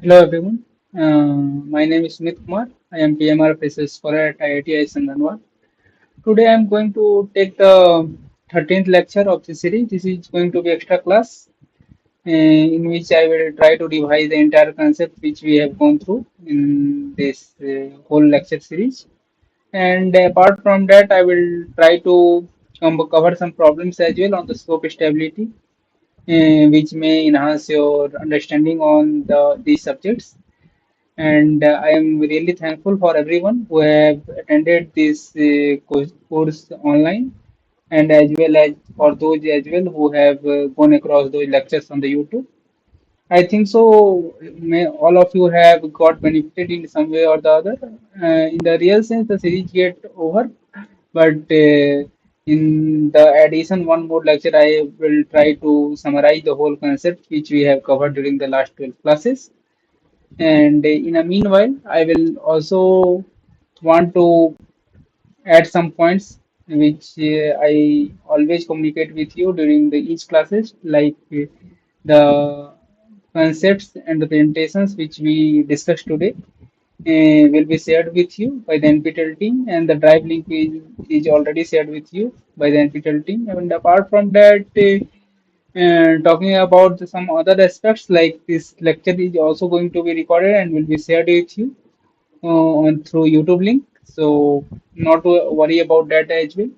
Hello everyone. My name is Smith Kumar. I am PMR Research Scholar at IIT Sandanwad. Today I am going to take the 13th lecture of the series. This is going to be extra class in which I will try to revise the entire concept which we have gone through in this whole lecture series. And apart from that, I will try to cover some problems as well on the slope stability, which may enhance your understanding on these subjects. And I am really thankful for everyone who have attended this course online, and as well as for those as well who have gone across those lectures on the YouTube. I think so. May all of you have got benefited in some way or the other. In the real sense, the series get over, but in the addition one more lecture, I will try to summarize the whole concept which we have covered during the last 12 classes. And in a meanwhile, I will also want to add some points which I always communicate with you during the each classes, like the concepts and the presentations which we discussed today will be shared with you by the NPTEL team, and the drive link is already shared with you by the NPTEL team. And apart from that, talking about some other aspects, like this lecture is also going to be recorded and will be shared with you on through YouTube link. So not to worry about that as well.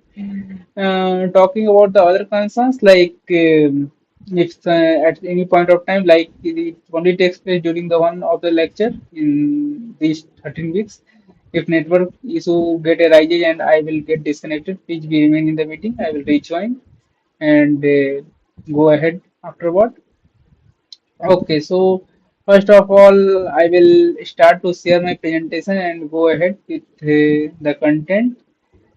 Talking about the other concerns, like if at any point of time, like it only takes place during the one of the lecture in these 13 weeks. If network issue get arises and I will get disconnected, please be remain in the meeting. I will rejoin and go ahead afterward. Okay, so first of all, I will start to share my presentation and go ahead with the content.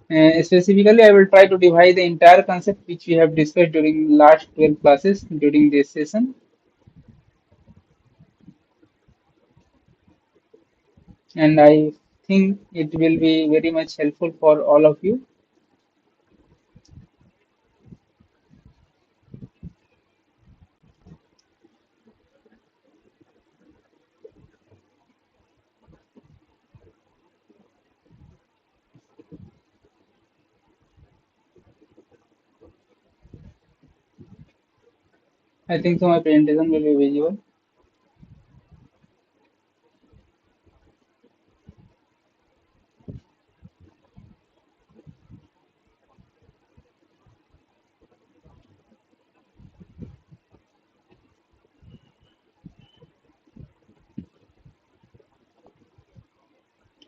Specifically, I will try to divide the entire concept which we have discussed during last 12 classes during this session, and I think it will be very much helpful for all of you. I think so. My presentation will be visual.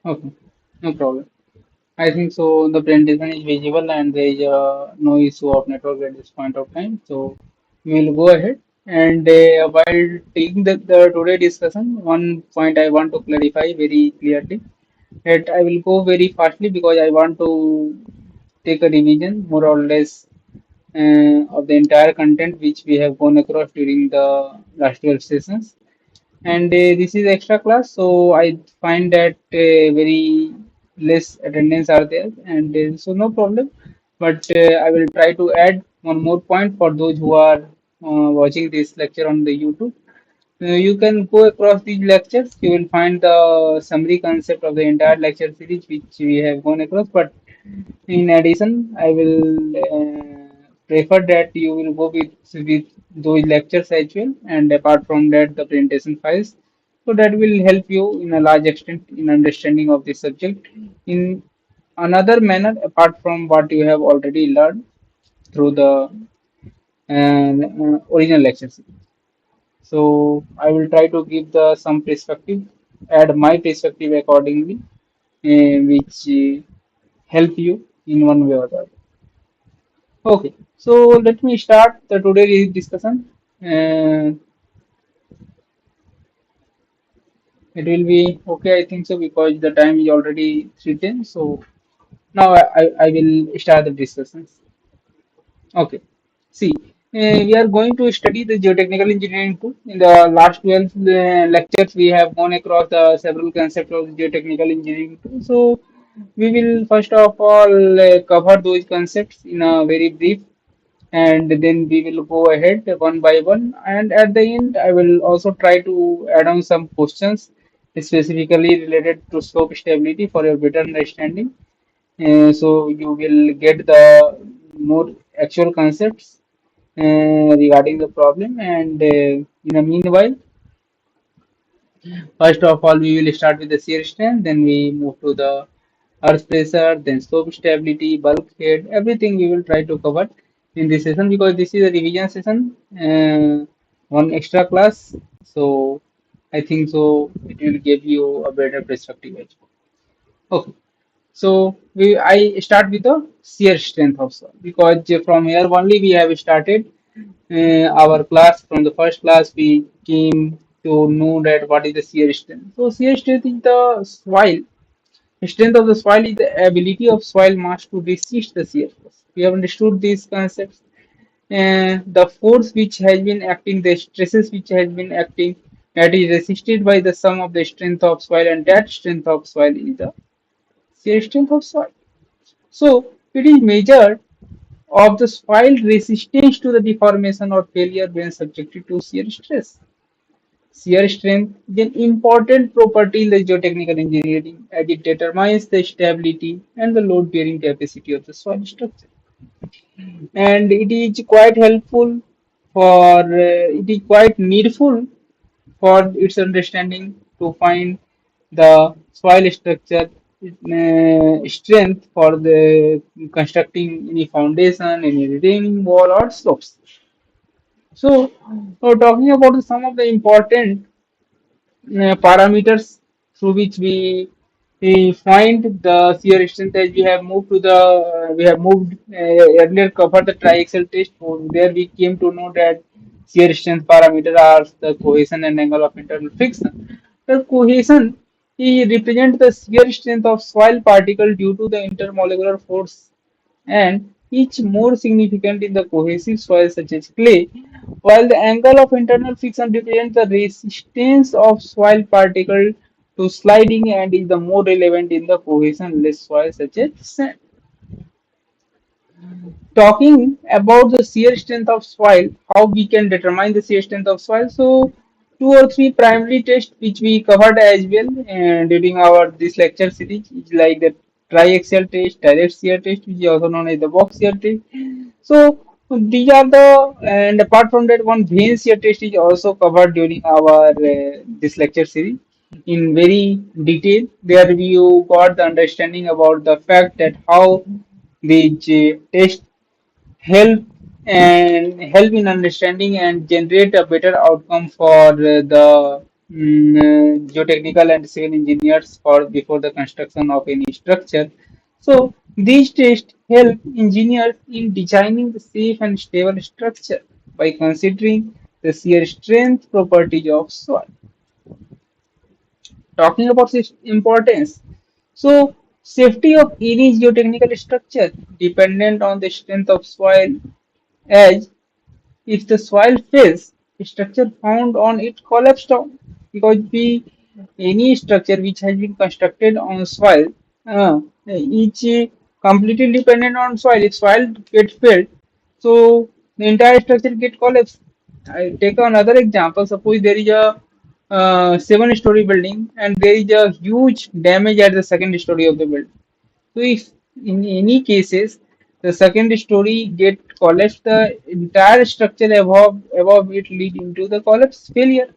Okay, no problem. I think so. The presentation is visible and there is no issue of network at this point of time. So we will go ahead. And while taking the today discussion, one point I want to clarify very clearly that I will go very fastly because I want to take a revision more or less of the entire content which we have gone across during the last 12 sessions. And this is extra class, so I find that very less attendance are there, and so no problem. But I will try to add one more point for those who are watching this lecture on the YouTube. You can go across these lectures. You will find the summary concept of the entire lecture series which we have gone across. But in addition, I will prefer that you will go with those lectures as well, and apart from that, the presentation files. So that will help you in a large extent in understanding of this subject in another manner apart from what you have already learned through the original lectures. So I will try to give the some perspective, add my perspective accordingly, which help you in one way or the other. Okay, so let me start the today's discussion. Uh, it will be okay, I think so, because the time is already 3:10. So now I will start the discussions. Okay, see, we are going to study the geotechnical engineering too. In the last 12 lectures, we have gone across the several concepts of geotechnical engineering too. So we will first of all cover those concepts in a very brief, and then we will go ahead one by one. And at the end, I will also try to add on some questions specifically related to slope stability for your better understanding. So you will get the more actual concepts regarding the problem. And in the meanwhile, first of all, we will start with the shear strength, then we move to the earth pressure, then slope stability, bulkhead, everything we will try to cover in this session because this is a revision session, one extra class. So I think so it will give you a better perspective as well. Okay. So I start with the shear strength of soil because from here only we have started our class. From the first class we came to know that what is the shear strength. So shear strength is the soil. The strength of the soil is the ability of soil mass to resist the shear force. We have understood these concepts. The force which has been acting, the stresses which has been acting, that is resisted by the sum of the strength of soil, and that strength of soil is the shear strength of soil. So it is measured of the soil resistance to the deformation or failure when subjected to shear stress. Shear strength is an important property in the geotechnical engineering as it determines the stability and the load bearing capacity of the soil structure. And it is quite helpful for, it is quite needful for its understanding to find the soil structure strength for the constructing any foundation, any retaining wall or slopes. So, talking about some of the important parameters through which we find the shear strength as we have moved earlier covered the triaxial test. So there we came to know that shear strength parameter are the cohesion and angle of internal friction. The cohesion represents the shear strength of soil particle due to the intermolecular force and each more significant in the cohesive soil such as clay, while the angle of internal friction represents the resistance of soil particle to sliding and is the more relevant in the cohesionless soil such as sand. Talking about the shear strength of soil, how we can determine the shear strength of soil. So, two or three primary tests which we covered as well during our this lecture series is like the triaxial test, direct shear test, which is also known as the box shear test. So these are the, and apart from that, one vein shear test is also covered during our this lecture series in very detail. There you got the understanding about the fact that how these tests help in understanding and generate a better outcome for the geotechnical and civil engineers for before the construction of any structure. So these tests help engineers in designing the safe and stable structure by considering the shear strength properties of soil. Talking about its importance, so safety of any geotechnical structure dependent on the strength of soil, as if the soil fails, the structure found on it collapse down because the any structure which has been constructed on soil, each completely dependent on soil. If soil gets failed, so the entire structure get collapsed. I take another example. Suppose there is a seven-story building and there is a huge damage at the second story of the building. So if in any cases the second story get collapsed, the entire structure above it lead into the collapse failure.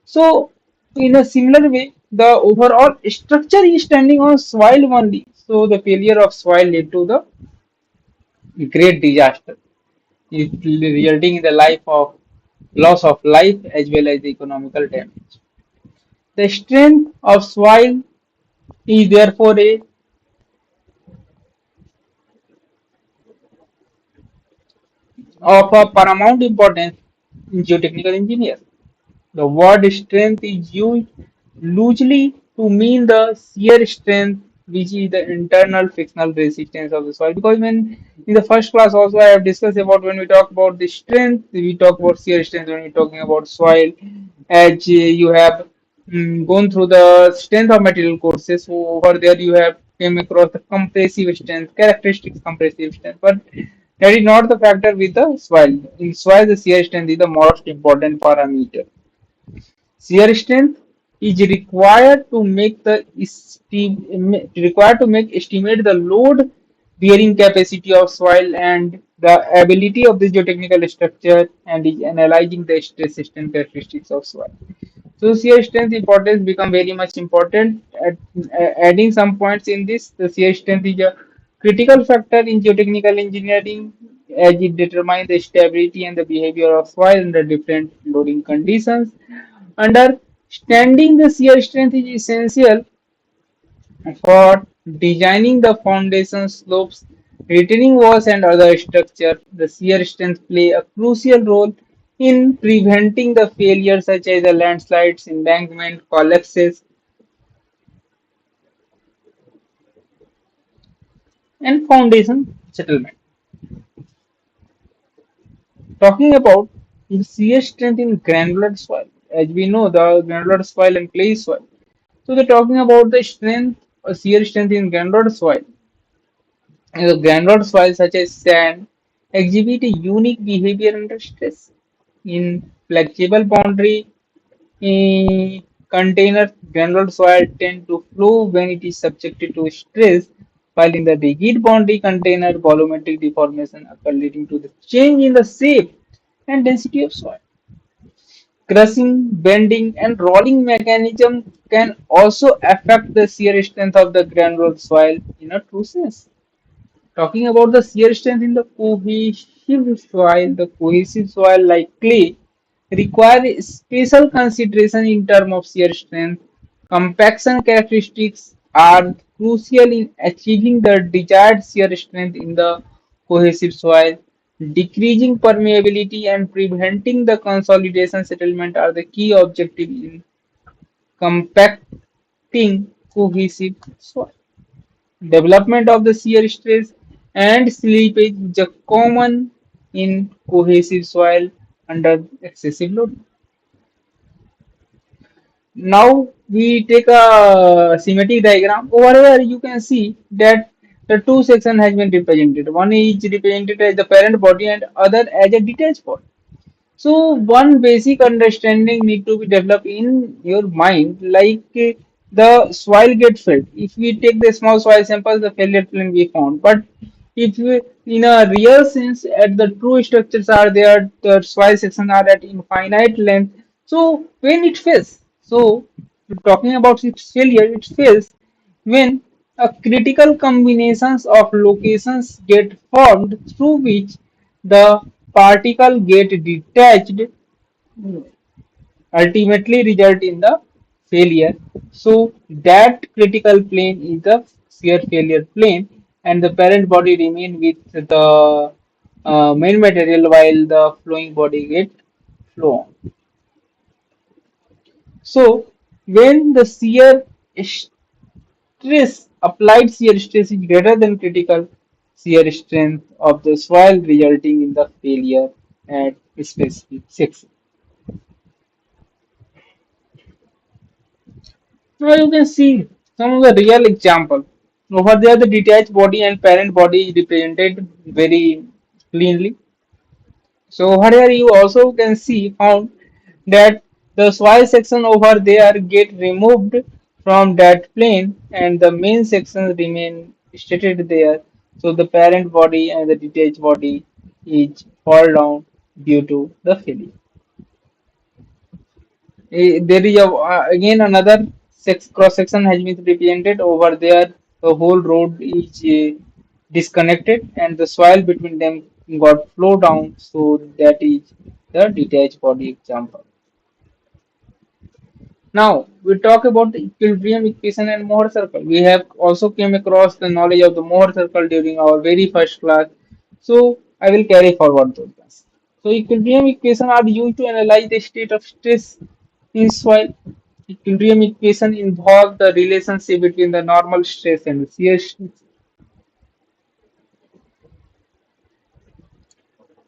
So in a similar way, the overall structure is standing on soil only. So the failure of soil led to the great disaster, it resulting in the life of loss of life as well as the economical damage. The strength of soil is therefore a of a paramount importance in geotechnical engineering. The word strength is used loosely to mean the shear strength, which is the internal frictional resistance of the soil. Because when in the first class also I have discussed about when we talk about the strength, we talk about shear strength when we're talking about soil. As you have gone through the strength of material courses, so over there you have came across the compressive strength, characteristics compressive strength. But That is not the factor with the soil. In soil, the shear strength is the most important parameter. Shear strength is required to make estimate the load bearing capacity of soil and the ability of the geotechnical structure and is analyzing the stress system characteristics of soil. So shear strength importance become very much important. Adding some points in this, the shear strength is a critical factor in geotechnical engineering as it determines the stability and the behavior of soil under different loading conditions. Understanding the shear strength is essential for designing the foundation slopes, retaining walls, and other structure. The shear strength play a crucial role in preventing the failures such as the landslides, embankment, collapses, and foundation settlement. Talking about the shear strength in granular soil, as we know, the granular soil and clay soil. So, they're talking about the strength, shear strength in granular soil. Granular soils such as sand exhibit a unique behavior under stress. In flexible boundary containers, granular soil tend to flow when it is subjected to stress, while in the rigid boundary container, volumetric deformation occur leading to the change in the shape and density of soil. Crushing, bending, and rolling mechanism can also affect the shear strength of the granular soil in a true sense. Talking about the shear strength in the cohesive soil like clay require special consideration in terms of shear strength. Compaction characteristics are crucial in achieving the desired shear strength in the cohesive soil. Decreasing permeability and preventing the consolidation settlement are the key objectives in compacting cohesive soil. Development of the shear stress and slippage is a common in cohesive soil under excessive load. Now we take a schematic diagram. Over here you can see that the two sections has been represented. One is represented as the parent body and other as a detached body. So one basic understanding need to be developed in your mind, like the soil get filled. If we take the small soil sample, the failure will be found. But if we, in a real sense, at the true structures are there, the soil section are at infinite length. So when it fails, so talking about its failure, it fails when a critical combinations of locations get formed through which the particle get detached, ultimately result in the failure. So that critical plane is the shear failure plane, and the parent body remain with the main material while the flowing body get flow on. So when the stress, applied shear stress is greater than critical shear strength of the soil, resulting in the failure at specific section. Now you can see some of the real example. Over there, the detached body and parent body is represented very cleanly. So over here, you also can see found that the soil section over there get removed from that plane, and the main sections remain stated there. So the parent body and the detached body is fall down due to the failure. There is again another cross section has been represented over there. The whole road is disconnected and the soil between them got flow down. So that is the detached body example. Now we talk about the equilibrium equation and Mohr circle. We have also came across the knowledge of the Mohr circle during our very first class. So I will carry forward those classes. So equilibrium equation are used to analyze the state of stress in soil. Equilibrium equation involve the relationship between the normal stress and the shear stress.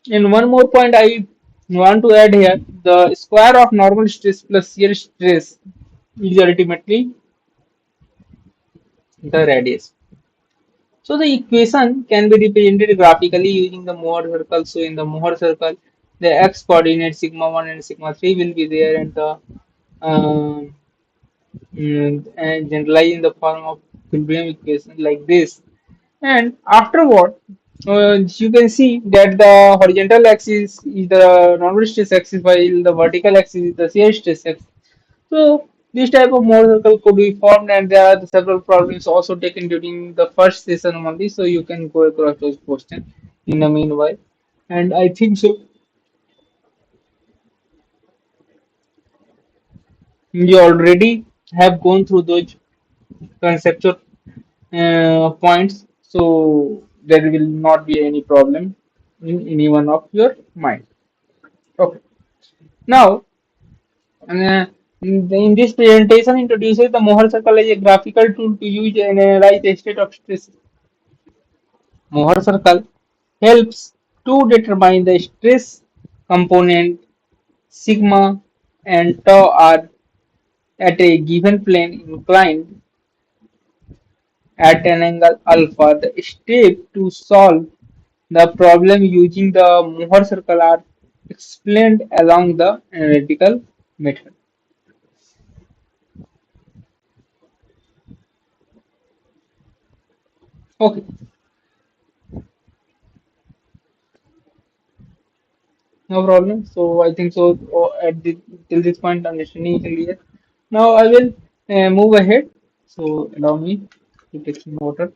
And one more point I want to add here, the square of normal stress plus shear stress is ultimately the radius. So the equation can be represented graphically using the Mohr circle. So in the Mohr circle, the x coordinate sigma 1 and sigma 3 will be there, and the um, and generalized in the form of equilibrium equation like this. And afterward, you can see that the horizontal axis is the normal stress axis, while the vertical axis is the shear stress axis. So this type of model circle could be formed, and there are several problems also taken during the first session only. So you can go across those questions in the meanwhile. And I think so you already have gone through those conceptual points, so there will not be any problem in any one of your mind. Okay. Now, in this presentation introduces the Mohr circle as a graphical tool to use and analyze the state of stress. Mohr circle helps to determine the stress component sigma and tau are at a given plane inclined at an angle alpha. The step to solve the problem using the Mohr circle are explained along the analytical method. Okay, no problem. So I think so till this point understanding is clear. Now I will move ahead. So allow me to take some water.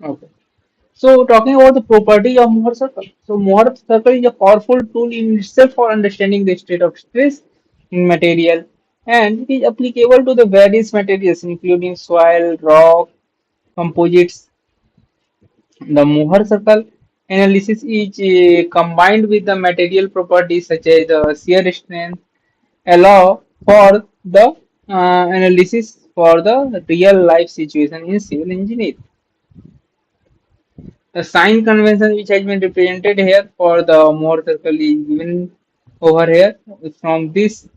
Okay. So talking about the property of Mohr circle. So Mohr circle is a powerful tool in itself for understanding the state of stress in material, and it is applicable to the various materials including soil, rock, composites. The Mohr circle analysis is combined with the material properties such as the shear strength allow for the analysis for the real life situation in civil engineering. The sign convention which has been represented here for the Mohr circle is given over here. From this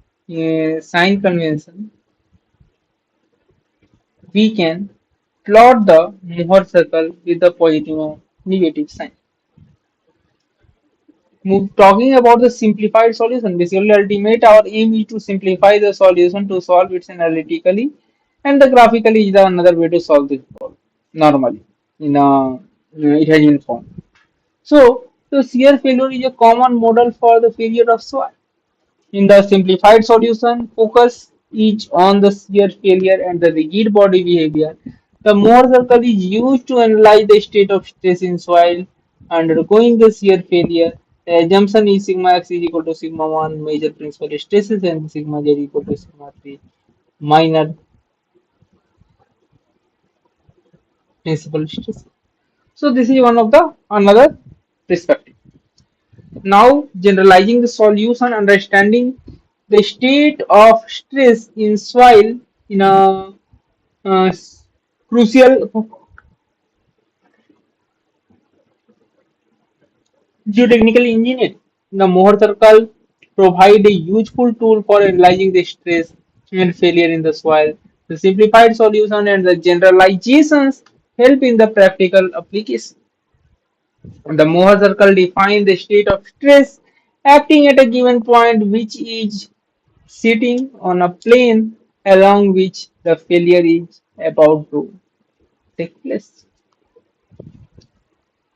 sign convention, we can plot the Mohr circle with the positive and negative sign. Talking about the simplified solution, basically ultimate our aim is to simplify the solution to solve it analytically, and the graphically is the another way to solve this problem normally in a it has been formed. So the shear failure is a common model for the failure of soil. In the simplified solution, focus is on the shear failure and the rigid body behavior. The Mohr circle is used to analyze the state of stress in soil undergoing the shear failure. The assumption is sigma x is equal to sigma 1 major principal stresses and sigma z equal to sigma 3 minor principal stresses. So this is one of the another perspective. Now, generalizing the solution, understanding the state of stress in soil in a uh, crucial geotechnical engineering. The Mohr circle provide a useful tool for analyzing the stress and failure in the soil. The simplified solution and the generalizations help in the practical application. The Mohr circle defines the state of stress acting at a given point, which is sitting on a plane along which the failure is about to take place.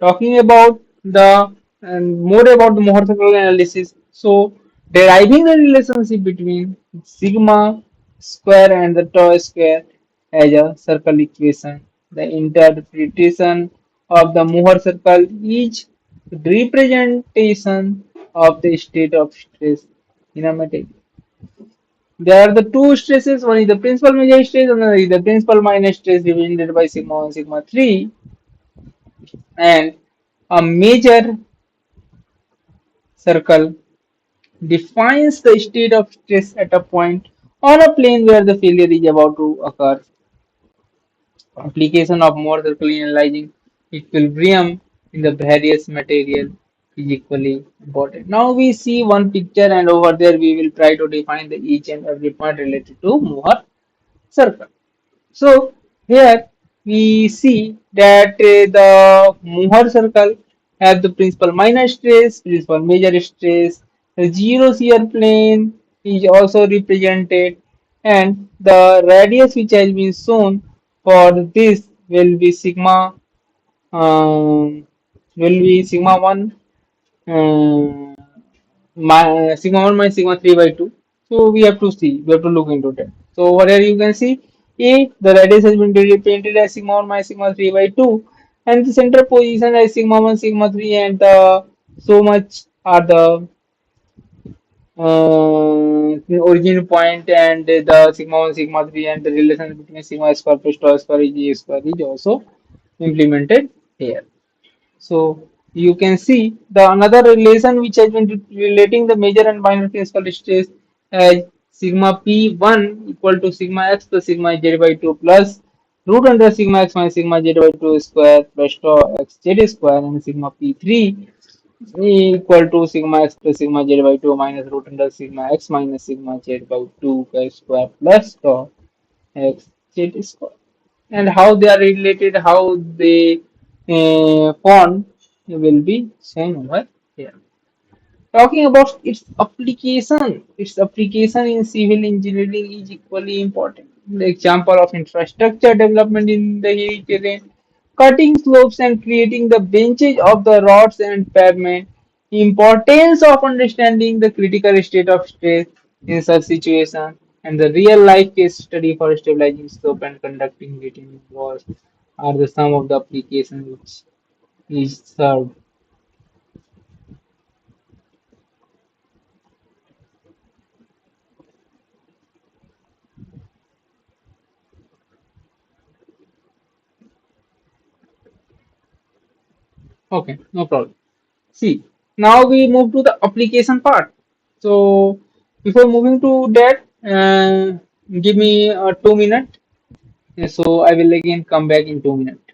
Talking about the more about the Mohr circle analysis, so deriving the relationship between sigma square and the tau square as a circle equation. The interpretation of the Mohr circle is representation of the state of stress in a material. There are the two stresses. One is the principal major stress, another is the principal minor stress represented by sigma 1, sigma 3, and a major circle defines the state of stress at a point on a plane where the failure is about to occur. Application of more circle analyzing equilibrium in the various material is equally important. Now we see one picture and over there we will try to define the each and every point related to Mohr circle. So here we see that the Mohr circle have the principal minor stress, principal major stress, the zero shear plane is also represented, and the radius which has been shown for this um, will be sigma 1 sigma 1 minus sigma 3 by 2. So we have to see, we have to look into that. So over here you can see A, the radius has been represented as sigma 1 minus sigma 3 by 2, and the center position as sigma 1, sigma 3, and so much are the origin point, and the sigma 1, sigma 3, and the relation between sigma square plus tau square is a square is also implemented here. So you can see the another relation which has been relating the major and minor principal stress as sigma p1 equal to sigma x plus sigma z by 2 plus root under sigma x minus sigma z by 2 square plus tau x z square, and sigma p3 equal to sigma x plus sigma z by 2 minus root under sigma x minus sigma z by 2 square plus tau x z square. And how they are related, how they form will be shown over here. Talking about its application in civil engineering is equally important. The example of infrastructure development in the hilly terrain, cutting slopes and creating the benches of the roads and pavement. Importance of understanding the critical state of stress in such situation, and the real life case study for stabilizing slope and conducting retaining walls are the some of the applications which is served. Okay, no problem. See, now we move to the application part. So before moving to that, give me 2 minutes. So I will again come back in 2 minutes.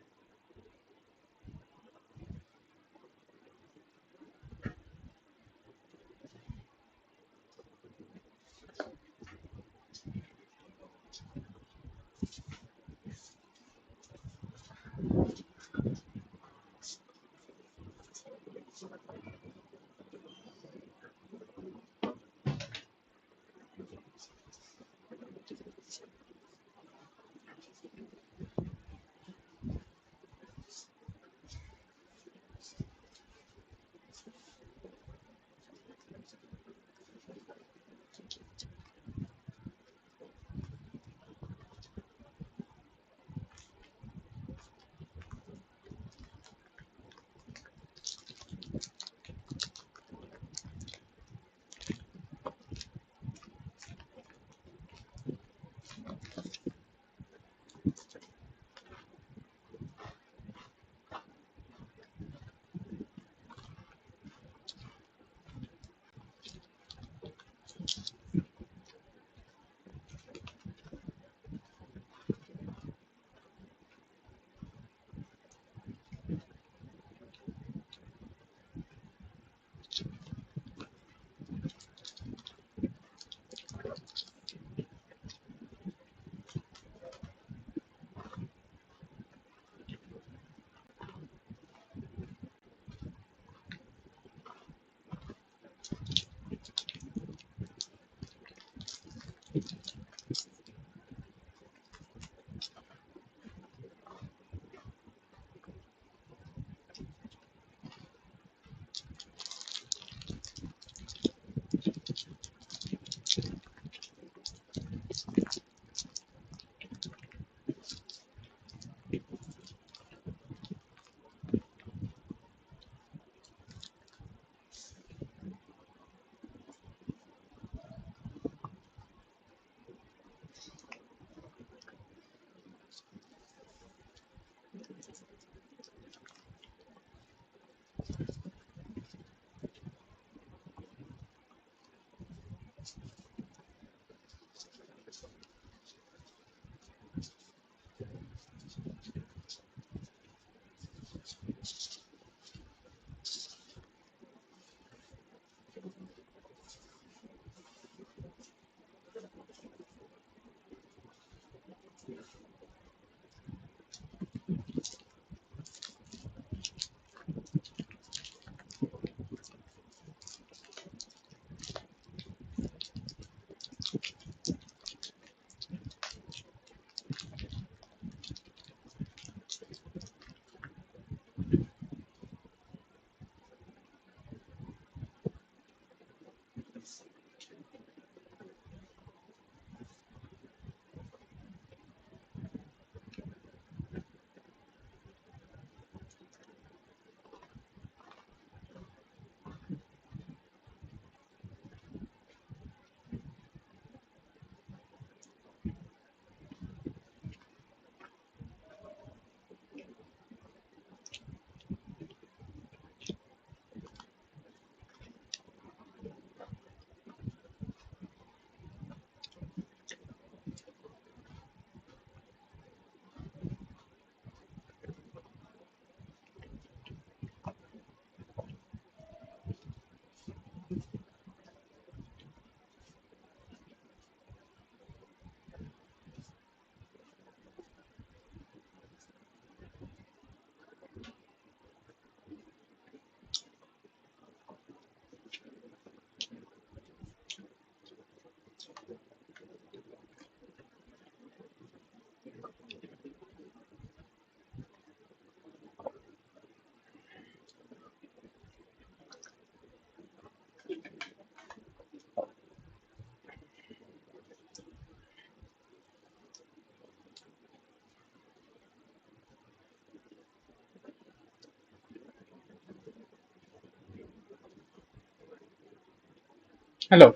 Hello.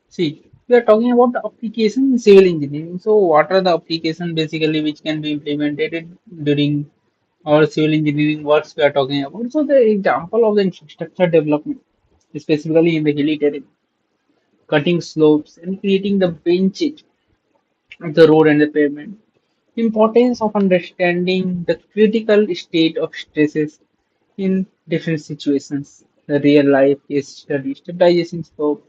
See, we are talking about the application in civil engineering. So, what are the applications basically which can be implemented during our civil engineering works we are talking about? So, the example of the infrastructure development, specifically in the hilly terrain, cutting slopes and creating the benches of the road and the pavement. Importance of understanding the critical state of stresses in different situations, the real life case study, stabilization slope,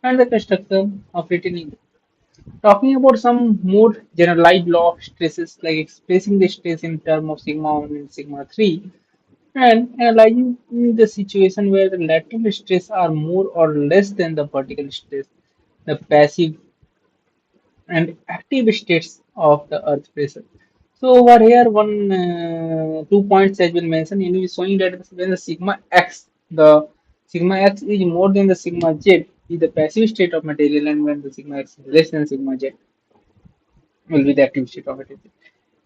and the construction of written. Talking about some more generalized law of stresses, like expressing the stress in terms of sigma 1 and sigma 3, and analyzing the situation where the lateral stress are more or less than the vertical stress, the passive and active states of the earth pressure. So over here, one 2 points has been mentioned. It is showing that when the sigma x is more than the sigma z is the passive state of material, and when the sigma x is less than sigma z will be the active state of material.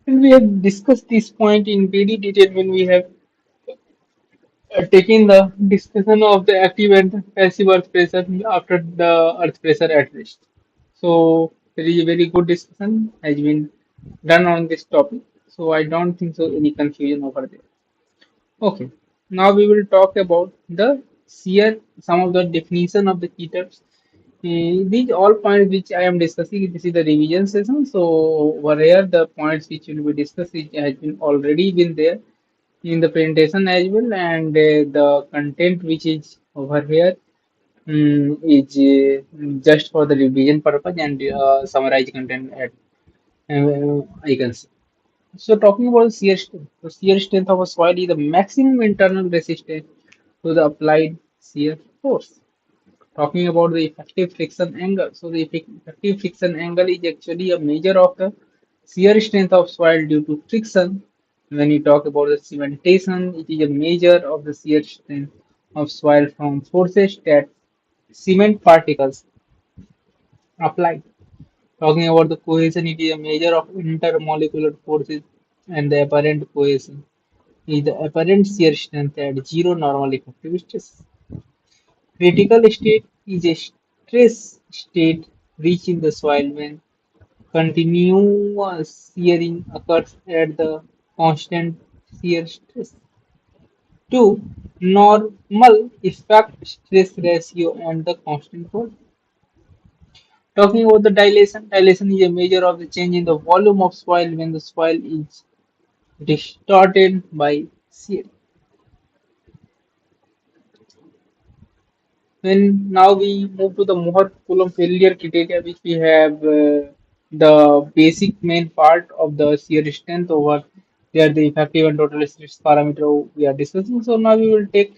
And we have discussed this point in very detail when we have taken the discussion of the active and passive earth pressure after the earth pressure at rest. So there is a very good discussion has been done on this topic. So I don't think so any confusion over there. Okay. Now we will talk about the shear, some of the definition of the key terms. These all points which I am discussing, this is the revision session. So over here, the points which will be discussed it has been already been there in the presentation as well, and the content which is over here is just for the revision purpose and summarize content at I can say. So talking about shear strength, the shear strength of a soil is the maximum internal resistance to the applied shear force. Talking about the effective friction angle, so the effective friction angle is actually a measure of the shear strength of soil due to friction. When you talk about the cementation, it is a measure of the shear strength of soil from forces that cement particles apply. Talking about the cohesion, it is a measure of intermolecular forces and the apparent cohesion is the apparent shear strength at zero normal effective stress. Critical state is a stress state reached in the soil when continuous shearing occurs at the constant shear stress. 2. Normal effect stress ratio and the constant volume. Talking about the dilation, dilation is a measure of the change in the volume of soil when the soil is distorted by shear. When now we move to the Mohr Coulomb failure criteria, which we have the basic main part of the shear strength over where the effective and total stress parameter we are discussing. So now we will take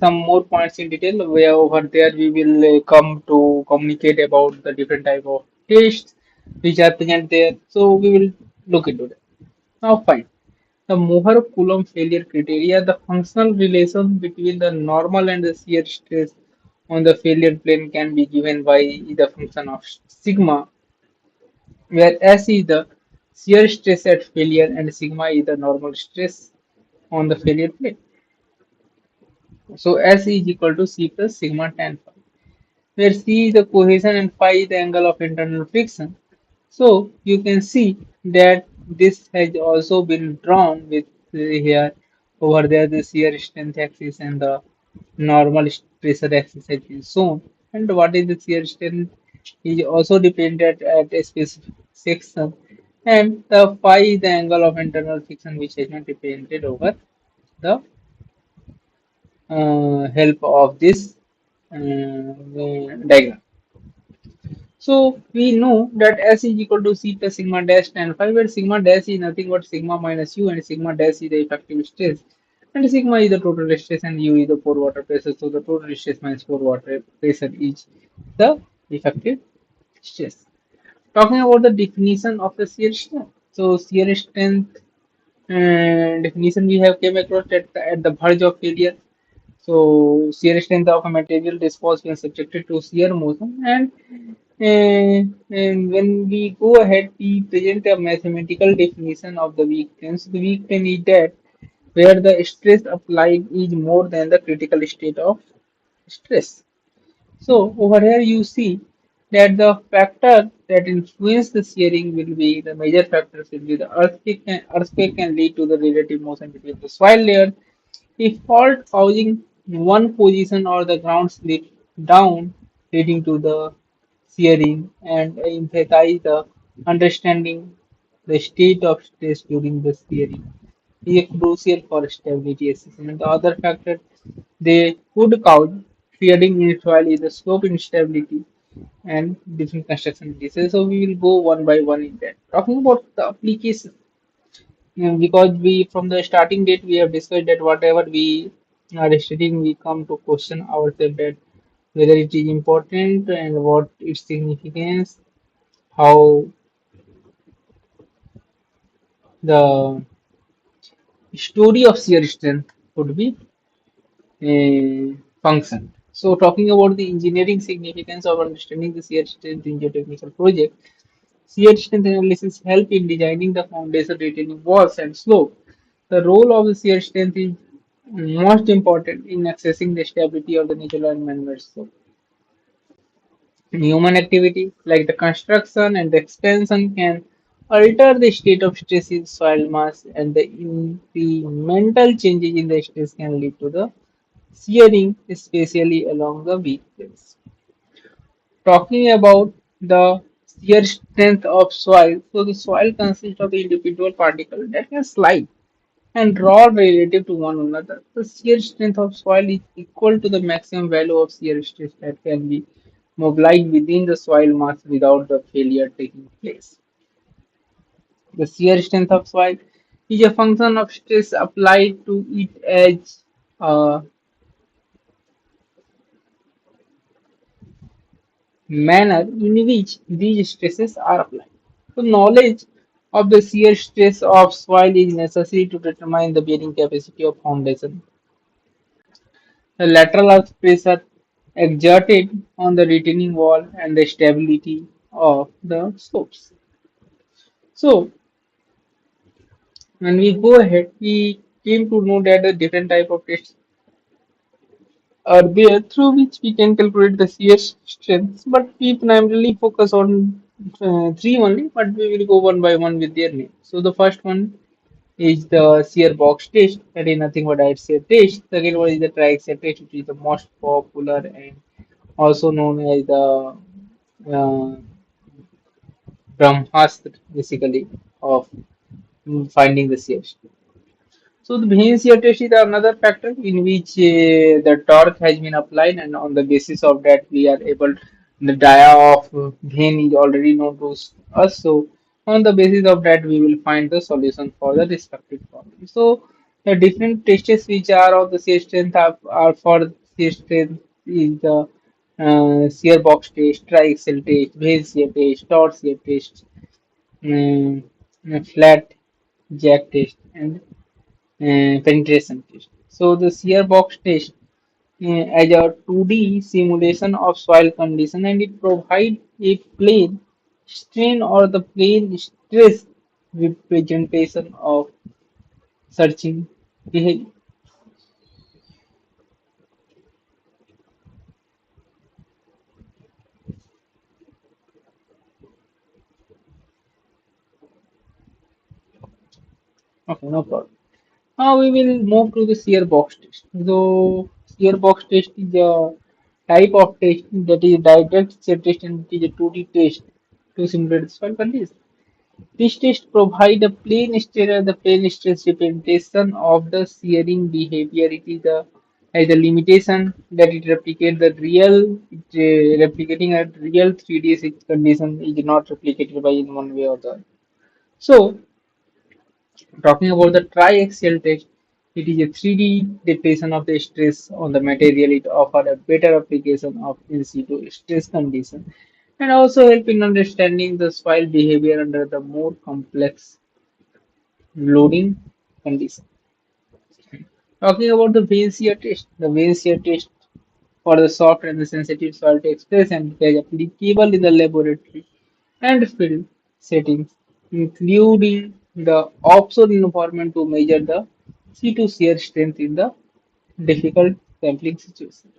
some more points in detail. Where over there we will come to communicate about the different type of tests which are present there. So we will look into that. Now fine. The Mohr-Coulomb failure criteria, the functional relation between the normal and the shear stress on the failure plane can be given by the function of sigma, where S is the shear stress at failure and sigma is the normal stress on the failure plane. So S is equal to C plus sigma tan phi, where C is the cohesion and phi is the angle of internal friction. So you can see that this has also been drawn with here over there the shear strength axis and the normal pressure axis has been shown. And what is the shear strength is also dependent at a specific section. And the phi is the angle of internal friction which has been dependent over the help of this diagram. So we know that S is equal to C plus sigma dash tan phi, where sigma dash is nothing but sigma minus u, and sigma dash is the effective stress, and sigma is the total stress, and u is the pore water pressure. So the total stress minus pore water pressure is the effective stress. Talking about the definition of the shear strength. So shear strength definition we have came across at the verge of failure. So shear strength of a material disposed when subjected to shear motion, and when we go ahead, we present a mathematical definition of the weak plane. So the weak plane is that where the stress applied is more than the critical state of stress. So over here you see that the factor that influence the shearing will be the major factors will be the earthquake can lead to the relative motion between the soil layer. If fault causing one position or the ground slip down, leading to the shearing and emphasize the understanding the state of stress during the shearing is crucial for stability assessment. The other factor they could cause shearing in soil is the slope instability and different construction pieces. So we will go one by one in that. Talking about the application, because we from the starting date we have discussed that whatever we are studying, we come to question ourselves that whether it is important and what its significance, how the story of shear strength could be function. So, talking about the engineering significance of understanding the shear strength in geotechnical project, shear strength analysis help in designing the foundation retaining walls and slope. The role of the shear strength is most important in assessing the stability of the natural and man-made slope. Human activity like the construction and the expansion can alter the state of stress in soil mass, and the incremental changes in the stress can lead to the shearing, especially along the weak planes. Talking about the shear strength of soil, so the soil consists of individual particles that can slide and draw relative to one another. The shear strength of soil is equal to the maximum value of shear stress that can be mobilized within the soil mass without the failure taking place. The shear strength of soil is a function of stress applied to it as a manner in which these stresses are applied. So knowledge of the shear stress of soil is necessary to determine the bearing capacity of foundation. The lateral earth pressure exerted on the retaining wall and the stability of the slopes. So when we go ahead, we came to know that the different type of tests are there through which we can calculate the shear strength, but we primarily focus on three only, but we will go one by one with their name. So the first one is the shear box test, that is nothing but I shear test. Second one is the triaxial test, which is the most popular and also known as the uh, Brahmastra, basically, of finding the shear. So the behavior test is another factor in which the torque has been applied, and on the basis of that, we are able. The dia of vein is already known to us. So on the basis of that, we will find the solution for the respective problem. So the different tests which are of the shear strength are for shear strength is the shear box test, triaxial test, behavior test, torque shear test, um, flat jack test, and penetration test. So the shear box test as a 2D simulation of soil condition, and it provides a plane strain or the plane stress representation of searching behavior. Okay, no problem. Now we will move to the shear box test. So shear box test is a type of test that is direct shear test, and it is a 2D test to simulate the soil condition. This test provides a plane stress representation of the shearing behavior. It is the has a limitation that it replicates the replicating a real 3D condition is not replicated by in one way or the other. So talking about the triaxial test, it is a 3D depiction of the stress on the material. It offers a better application of in situ stress condition and also help in understanding the soil behavior under the more complex loading condition. Talking about the vein shear test, the vein shear test for the soft and the sensitive soil to express and is applicable in the laboratory and field settings, including the offshore environment to measure the C2 shear strength in the difficult sampling situation.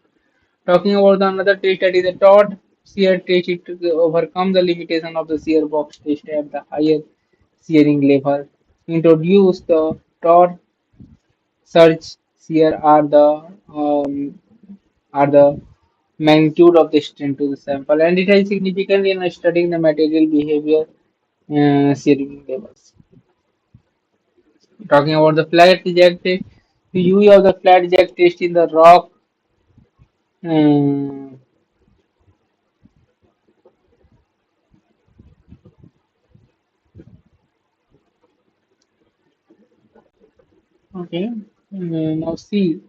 Talking about the another test that is a taut shear test, it to overcome the limitation of the shear box test at the higher shearing level. Introduce the taut surge shear are the magnitude of the strain to the sample, and it has significantly in studying the material behavior shearing levels. Talking about the flat jack test, the use of the flat jack test in the rock. um, okay, now see.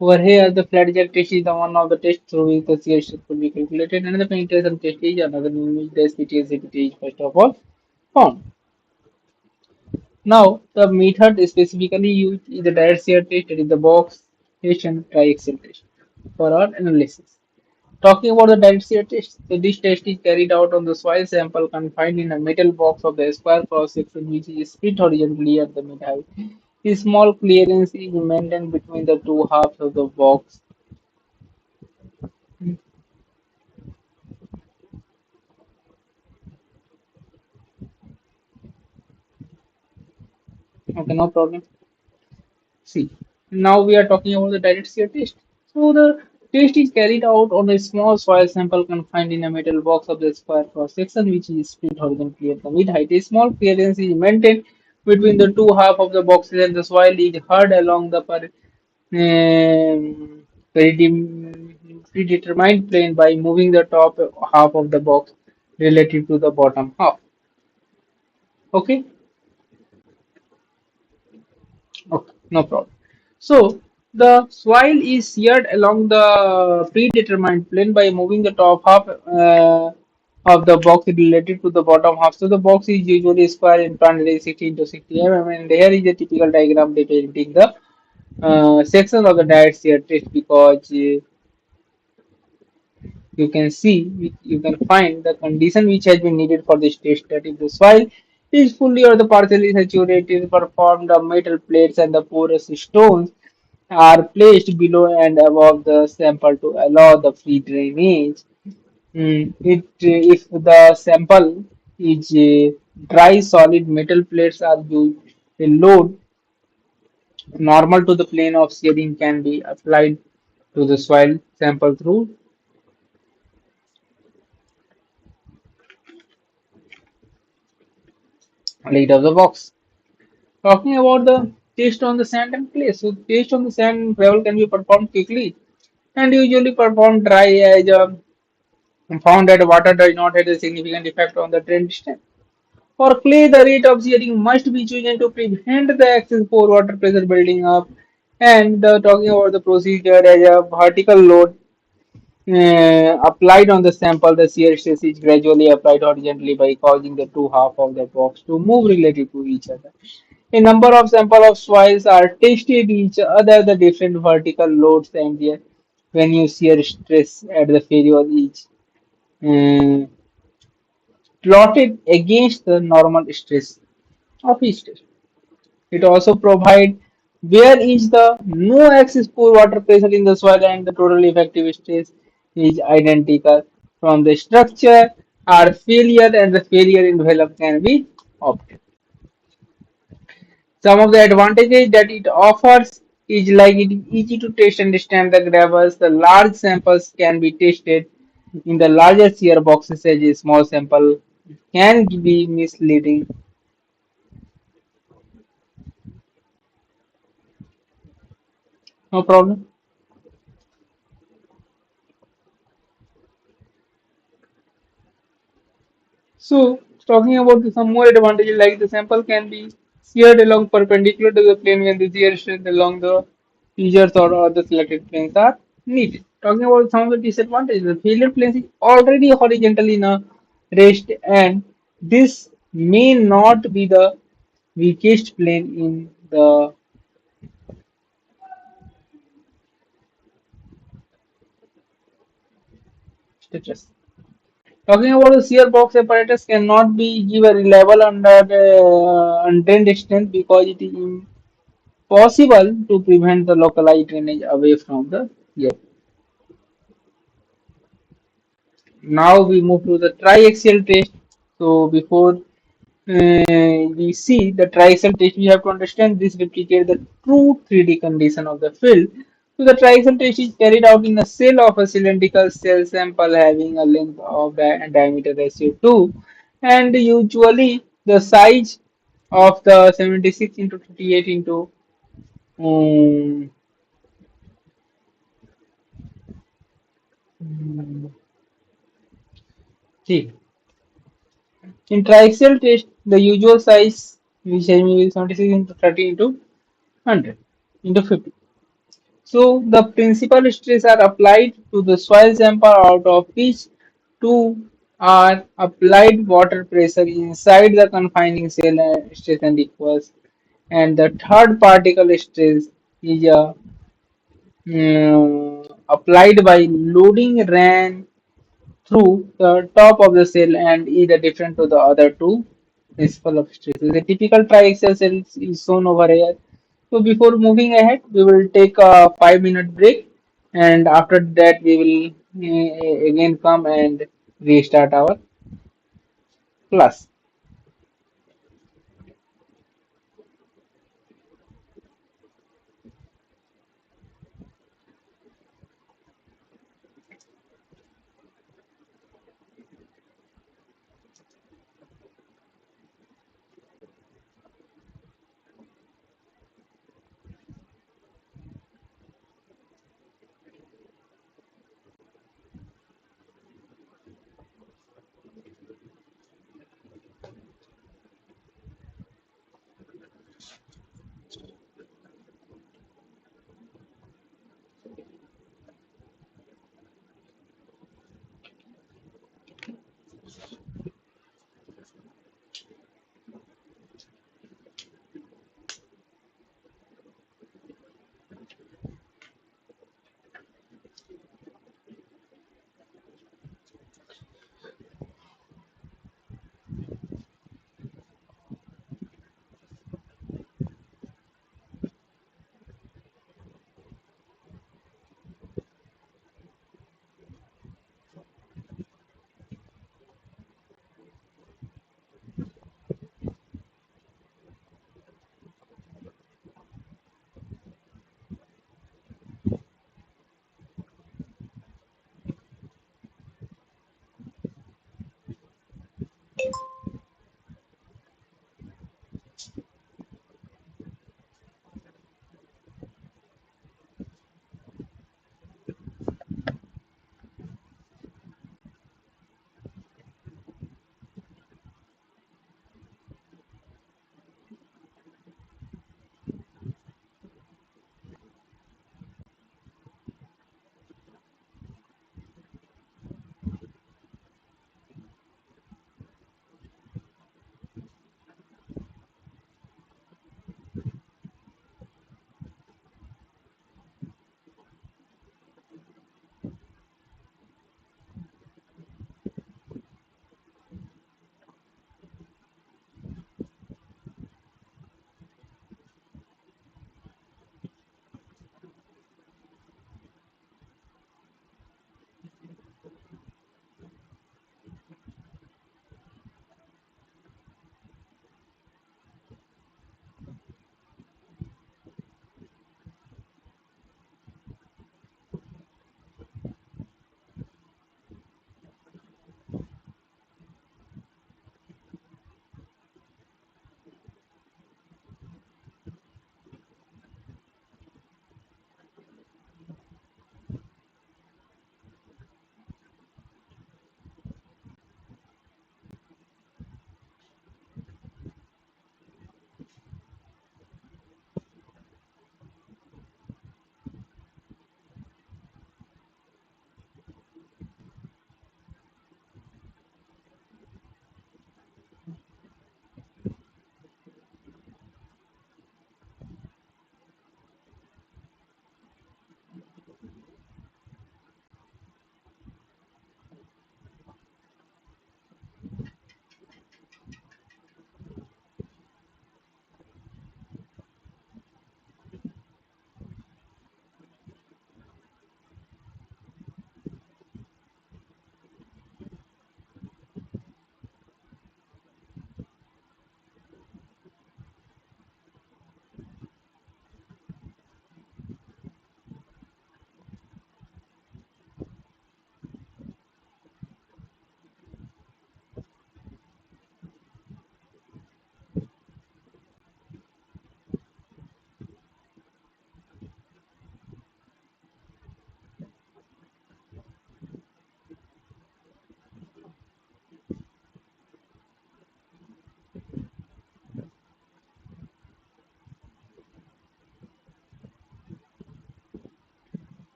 Over here, the flat jack test is the one of the tests through which the shear stress could be calculated, and the penetration test is another in which the specificity is first of all found. Now, the method specifically used is the direct shear test, that is the box test and triaxial test for our analysis. Talking about the direct shear test, so this test is carried out on the soil sample confined in a metal box of the square cross section which is split horizontally at the mid height. A small clearance is maintained between the two halves of the box. Okay, no problem. See, now we are talking about the direct shear test. So the test is carried out on a small soil sample confined in a metal box of the square cross section which is split horizontally at the mid height. A small clearance is maintained between the two half of the boxes and the soil is heard along the predetermined plane by moving the top half of the box relative to the bottom half. Okay. Okay, no problem. So the soil is sheared along the predetermined plane by moving the top half of the box related to the bottom half. So the box is usually square in plan radius 60 into 60 mm, and there is a typical diagram depicting the section of the direct shear test because you can see you can find the condition which has been needed for this test, that if the soil is fully or the partially saturated, performed the metal plates and the porous stones are placed below and above the sample to allow the free drainage. If the sample is dry, solid metal plates are used. A load normal to the plane of shearing can be applied to the soil sample through lid of the box. Talking about the test on the sand and clay. So test on the sand and gravel can be performed quickly and usually performed dry as found that water does not have a significant effect on the drain distance. For clay, the rate of shearing must be chosen to prevent the excess pore water pressure building up. And talking about the procedure as a vertical load applied on the sample, the shear stress is gradually applied horizontally by causing the two half of the box to move relative to each other. A number of samples of soils are tested each other the different vertical loads and their when you shear stress at the failure each uh, plotted against the normal stress of each test. It also provides where is the no excess poor water pressure in the soil and the total effective stress is identical from the structure or failure and the failure envelope can be obtained. Some of the advantages that it offers is like it is easy to test and understand the gravels. The large samples can be tested in the larger shear boxes as a small sample can be misleading. No problem. So, talking about some more advantages, like the sample can be sheared along perpendicular to the plane when the shear strength along the features or the selected planes are needed. Talking about some of the disadvantages, the failure plane is already horizontal in a rest, and this may not be the weakest plane in the structures. Talking about the shear box apparatus cannot be given a reliable under untrained distance because it is possible to prevent the localized drainage away from the ear. Now we move to the triaxial test. So before we see the triaxial test, we have to understand this replicate the true 3D condition of the field. So the triaxial test is carried out in a cell of a cylindrical cell sample having a length of diameter ratio 2, and usually the size of the 76 into 38 into um, 3. In triaxial test, the usual size which I mean is 76 into 30 into 100 into 50. So the principal stress are applied to the soil sample out of which two are applied water pressure inside the confining cell stress and equals, and the third particle stress is applied by loading ran through the top of the cell and is different to the other two principal of stresses. The typical triaxial cell is shown over here. So before moving ahead, we will take a 5 minute break, and after that we will again come and restart our class.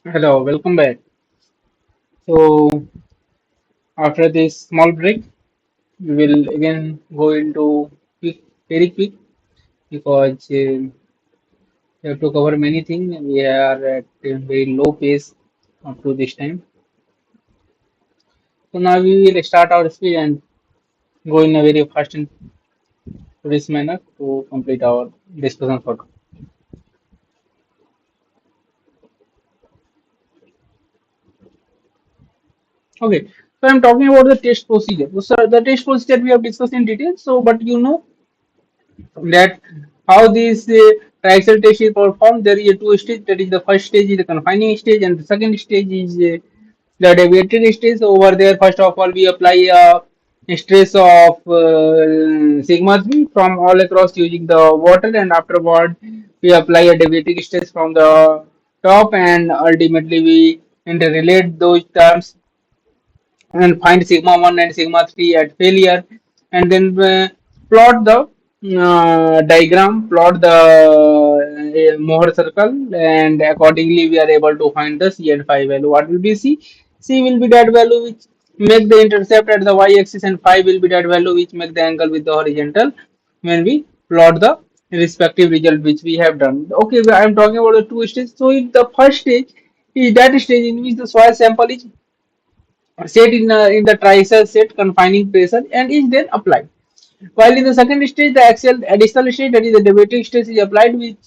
Hello, welcome back. So, after this small break, we will again go into very quick because we have to cover many things. We are at a very low pace up to this time. So now we will start our speed and go in a very fast and furious manner to complete our discussion for. Okay, so I'm talking about the test procedure. So the test procedure we have discussed in detail. So, but you know that how this triaxial test is performed. There is a two stage. That is the first stage is the confining stage, and the second stage is the deviating stage. So over there, first of all, we apply a stress of sigma 3 from all across using the water, and afterward we apply a deviating stress from the top, and ultimately we interrelate those terms and find sigma 1 and sigma 3 at failure, and then plot the diagram, plot the Mohr circle, and accordingly we are able to find the C and phi value. What will be C? C will be that value which make the intercept at the y axis, and phi will be that value which make the angle with the horizontal when we plot the respective result which we have done. Okay, I am talking about the two stages. So in the first stage is that stage in which the soil sample is set in the triaxial set confining pressure and is then applied. While in the second stage, the axial additional stage, that is the deviating stress, is applied, which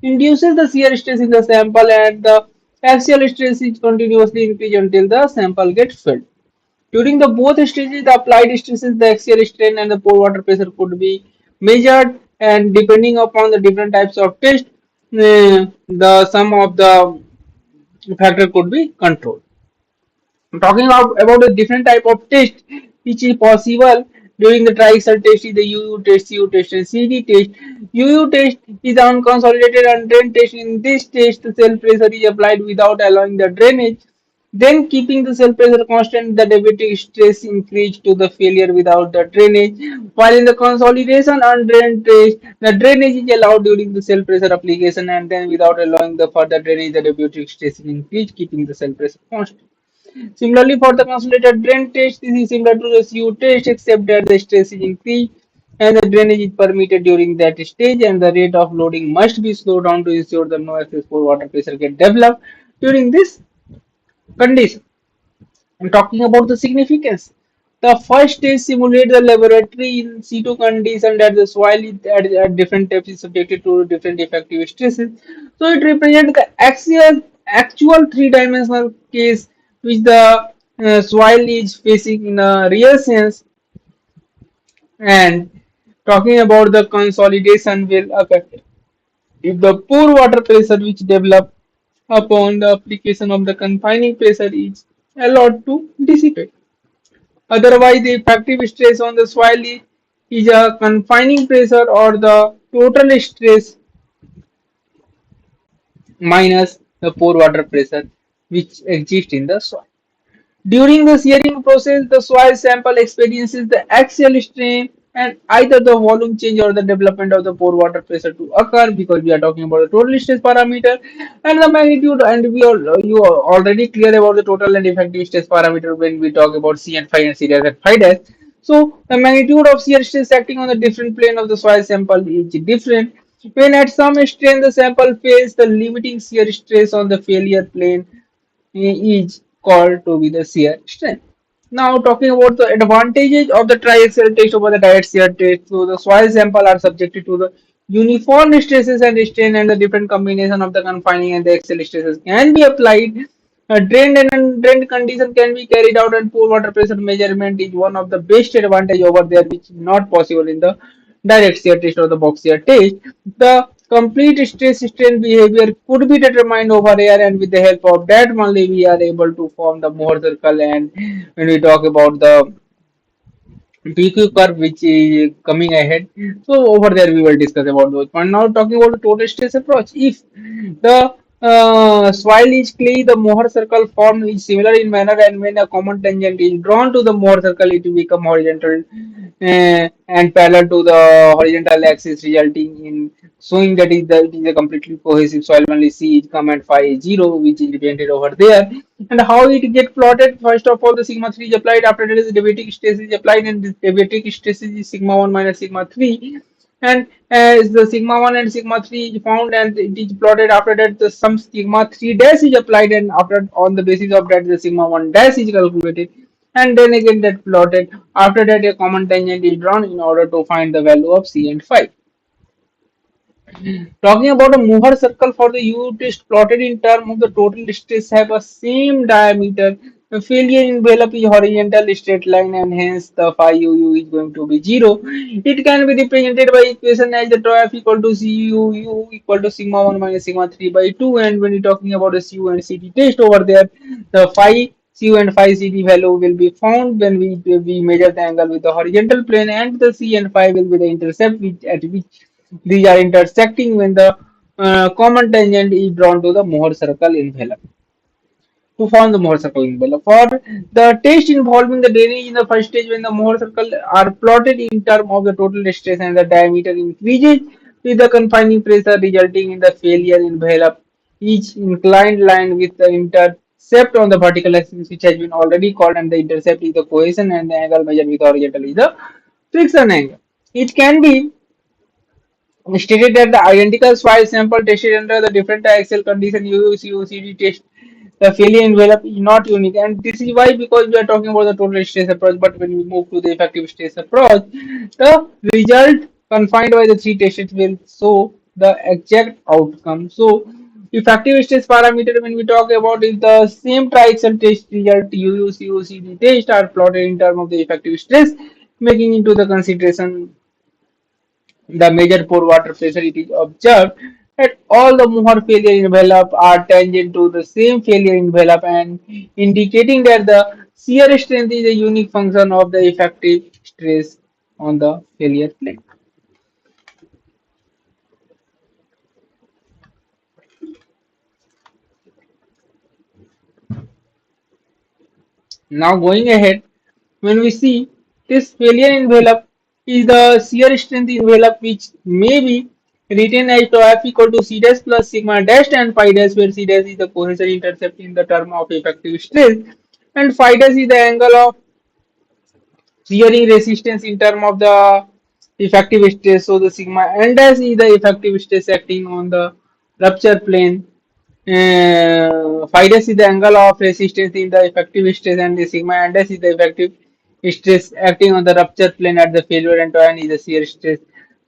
induces the shear stress in the sample, and the axial stress is continuously increased until the sample gets filled. During the both stages, the applied stresses, the axial strain, and the pore water pressure could be measured, and depending upon the different types of test, the sum of the factor could be controlled. Talking about the different type of test which is possible during the triaxial test is the UU test, CU test, and CD test. UU test is the unconsolidated and drain test. In this test, the cell pressure is applied without allowing the drainage. Then, keeping the cell pressure constant, the deviating stress increase to the failure without the drainage. While in the consolidation and drain test, the drainage is allowed during the cell pressure application, and then without allowing the further drainage, the deviating stress is increased, keeping the cell pressure constant. Similarly, for the consolidated drain test, this is similar to the CU test, except that the stress is increased and the drainage is permitted during that stage, and the rate of loading must be slowed down to ensure that no excess pore water pressure get developed during this condition. I'm talking about the significance. The first stage simulate the laboratory in situ condition that the soil is at different depths is subjected to different effective stresses. So it represents the actual three-dimensional case which the soil is facing in a real sense, and talking about the consolidation will affect if the poor water pressure which develop upon the application of the confining pressure is allowed to dissipate. Otherwise, the effective stress on the soil is a confining pressure or the total stress minus the pore water pressure which exists in the soil. During the shearing process, the soil sample experiences the axial strain and either the volume change or the development of the pore water pressure to occur, because we are talking about the total stress parameter and the magnitude, and you are already clear about the total and effective stress parameter when we talk about C and phi and C dash and phi dash. So the magnitude of shear stress acting on the different plane of the soil sample is different. When at some strain the sample fails, the limiting shear stress on the failure plane is called to be the shear strength. Now talking about the advantages of the triaxial test over the direct shear test. So the soil sample are subjected to the uniform stresses and strain, and the different combination of the confining and the axial stresses can be applied. A drained and undrained condition can be carried out, and pore water pressure measurement is one of the best advantage over there, which is not possible in the direct shear test or the box shear test. The complete stress strain behavior could be determined over here, and with the help of that only we are able to form the Mohr circle. And when we talk about the PQ curve which is coming ahead, so over there we will discuss about those. But now talking about the total stress approach, if the soil is clay, the Mohr circle form is similar in manner, and when a common tangent is drawn to the Mohr circle, it will become horizontal and parallel to the horizontal axis, resulting in showing that it is a completely cohesive soil. Only C is come and phi is 0, which is represented over there. And how it get plotted? First of all, the sigma 3 is applied. After that, the deviatic stress is applied, and this deviatic stress is sigma 1 minus sigma 3. And as the sigma 1 and sigma 3 is found and it is plotted, after that the some sigma 3 dash is applied, and after on the basis of that the sigma 1 dash is calculated, and then again that plotted. After that a common tangent is drawn in order to find the value of C and phi. Talking about a mover circle for the U test plotted in term of the total stress have a same diameter. The failure envelope is horizontal straight line, and hence the phi UU is going to be 0. It can be represented by equation as the tau F equal to CUU equal to sigma 1 minus sigma 3 by 2. And when you're talking about the CU and CD test over there, the phi CU and phi CD value will be found when we measure the angle with the horizontal plane, and the C and phi will be the intercept at which these are intersecting when the common tangent is drawn to the Mohr circle envelope. To form the Mohr circle envelope. For the test involving the drainage in the first stage, when the Mohr circle are plotted in terms of the total stress and the diameter increases with the confining pressure, resulting in the failure envelope. Each inclined line with the intercept on the vertical axis, which has been already called, and the intercept is the cohesion, and the angle measured with horizontal is the friction angle. It can be stated that the identical soil sample tested under the different axial condition UUCUCD test, the failure envelope is not unique, and this is why, because we are talking about the total stress approach. But when we move to the effective stress approach, the result confined by the three tests will show the exact outcome. So effective stress parameter, when we talk about, is the same triaxial test result UUCUCD test are plotted in terms of the effective stress, making into the consideration the major pore water pressure. It is observed that all the Mohr failure envelope are tangent to the same failure envelope, and indicating that the shear strength is a unique function of the effective stress on the failure plane. Now going ahead, when we see this failure envelope is the shear strength envelope, which may be written as tau F equal to C dash plus sigma dash and phi dash, where C dash is the cohesion intercept in the term of effective stress, and phi dash is the angle of shearing resistance in term of the effective stress. So the sigma n dash is the effective stress acting on the rupture plane. Phi dash is the angle of resistance in the effective stress, and the sigma n dash is the effective stress acting on the rupture plane at the failure, and tau n is the shear stress.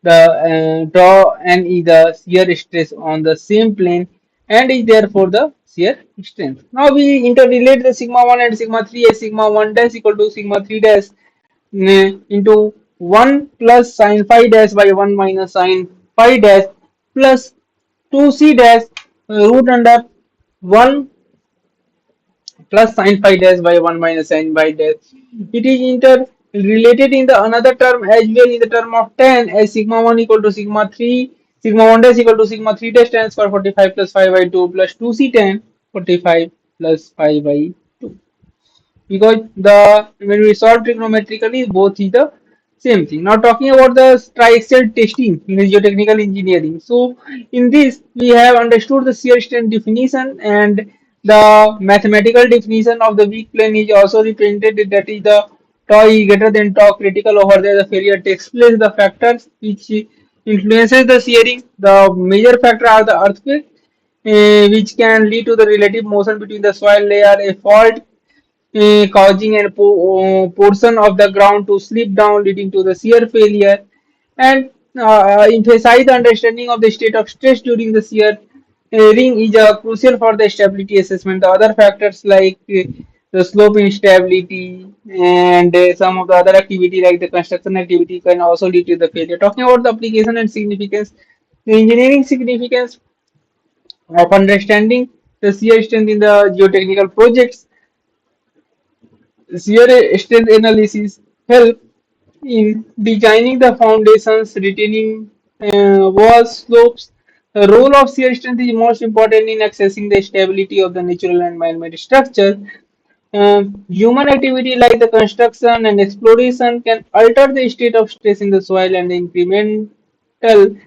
The tau n is the shear stress on the same plane, and is therefore the shear strength. Now we interrelate the sigma 1 and sigma 3 as sigma 1 dash equal to sigma 3 dash into 1 plus sine phi dash by 1 minus sine phi dash plus 2c dash root under 1 plus sine phi dash by 1 minus sine phi dash. It is interrelated in the another term as well, in the term of tan, as sigma 1 equal to sigma 3, sigma 1 dash equal to sigma 3 dash tan square 45 plus 5 by 2 plus 2c tan 45 plus 5 by 2, because the when we solve trigonometrically both is the same thing. Now talking about the triaxial testing in the geotechnical engineering. So in this we have understood the shear strength definition, and the mathematical definition of the weak plane is also represented, that is the tau is greater than tau critical. Over there the failure takes place. The factors which influences the shearing, the major factor are the earthquake, which can lead to the relative motion between the soil layer, a fault causing a portion of the ground to slip down, leading to the shear failure, and emphasize the understanding of the state of stress during the shear ring is crucial for the stability assessment. The other factors like the slope instability and some of the other activity like the construction activity can also lead to the failure. Talking about the application and significance, the engineering significance of understanding the shear strength in the geotechnical projects. Shear strength analysis help in designing the foundations, retaining walls, slopes. The role of shear strength is most important in assessing the stability of the natural and man-made structure. Human activity like the construction and exploration can alter the state of stress in the soil, and the incremental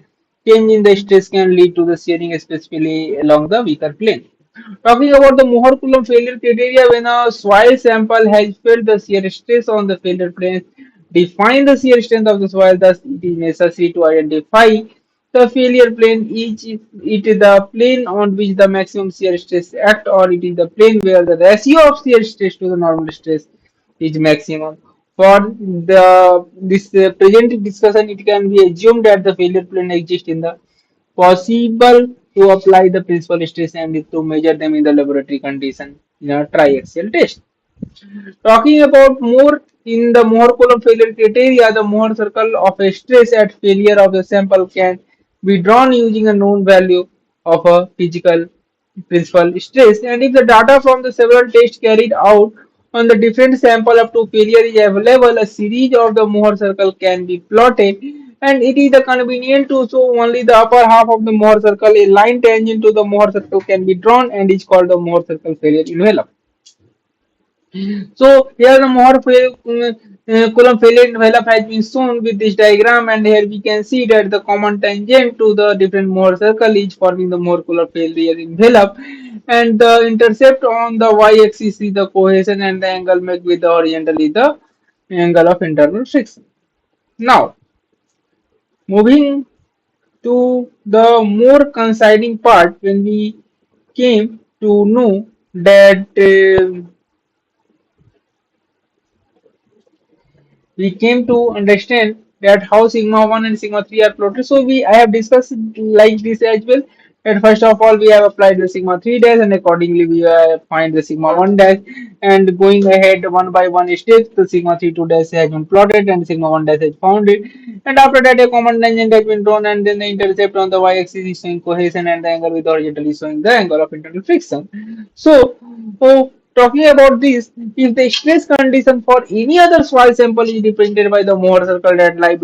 change in the stress can lead to the shearing, especially along the weaker plane. Talking about the Mohr-Coulomb failure criteria, when a soil sample has felt the shear stress on the failure plane, define the shear strength of the soil. Thus, it is necessary to identify the failure plane. It is the plane on which the maximum shear stress act, or it is the plane where the ratio of shear stress to the normal stress is maximum. For the this present discussion, it can be assumed that the failure plane exists in the possible to apply the principal stress and to measure them in the laboratory condition in a triaxial test. Talking about more in the Mohr column failure criteria, the Mohr circle of a stress at failure of the sample can be drawn using a known value of a physical principal stress. And if the data from the several tests carried out on the different sample up to failure is available, a series of the Mohr circle can be plotted. And it is the convenient to show only the upper half of the Mohr circle. A line tangent to the Mohr circle can be drawn and is called the Mohr circle failure envelope. So here the Coulomb failure envelope has been shown with this diagram, and here we can see that the common tangent to the different Mohr circle is forming the Mohr Coulomb failure envelope, and the intercept on the y-axis is the cohesion, and the angle made with the horizontal is the angle of internal friction. Now moving to the more concerning part, when we came to know that we came to understand that how sigma 1 and sigma 3 are plotted. So we I have discussed like this as well. And first of all, we have applied the sigma 3 dash, and accordingly we find the sigma 1 dash, and going ahead one by one steps, the sigma 3 2 dash has been plotted and sigma 1 dash has found it. And after that, a common tangent has been drawn, and then the intercept on the y-axis is showing cohesion, and the angle with horizontal is showing the angle of internal friction. So talking about this, if the stress condition for any other soil sample is represented by the Mohr circle that lie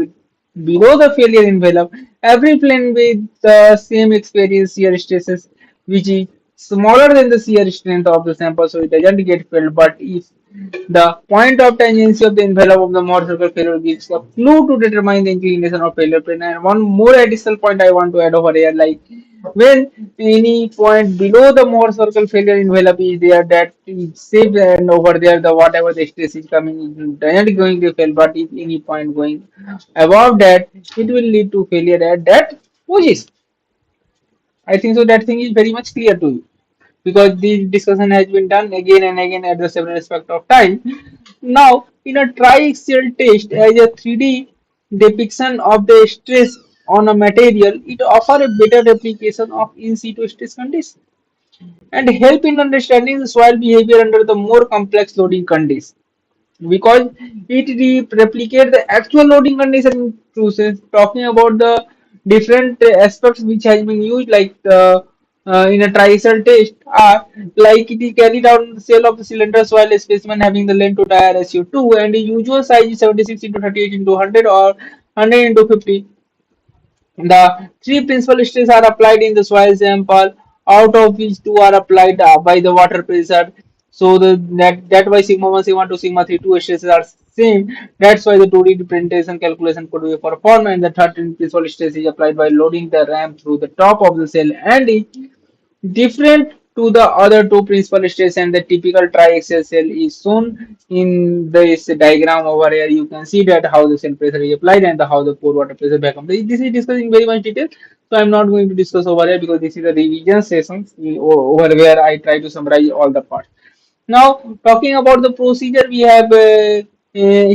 below the failure envelope, every plane with the same experience shear stresses, which is smaller than the shear strength of the sample, so it doesn't get filled. But if the point of tangency of the envelope of the Mohr circle failure gives a clue to determine the inclination of failure plane. And one more additional point I want to add over here, like when any point below the Mohr circle failure envelope is there, that is safe, and over there the whatever the stress is coming is doesn't going to fail. But if any point going above that, it will lead to failure at that position. I think so. That thing is very much clear to you, because this discussion has been done again and again at the several aspect of time. Now, in a triaxial test, as a 3D depiction of the stress on a material, it offers a better replication of in situ stress conditions and help in understanding the soil behavior under the more complex loading conditions, because it replicate the actual loading condition in process. Talking about the different aspects which has been used, like in a triaxial test are like it is carried out in the cell of the cylinder soil specimen having the length to dia ratio 2, and the usual size is 76 into 38 into 100 or 100 into 50. The three principal stresses are applied in the soil sample, out of which two are applied by the water pressure. So that why sigma 1, sigma 2, sigma 3, two stresses are same. That's why the 2D representation calculation could be performed, and the third principal stress is applied by loading the ram through the top of the cell, and is different to the other two principal stress, and the typical triaxial cell is shown in this diagram over here. You can see that how the cell pressure is applied and how the pore water pressure back up. This is discussing very much detail, so I'm not going to discuss over here because this is a revision session over where I try to summarize all the parts. Now, talking about the procedure, we have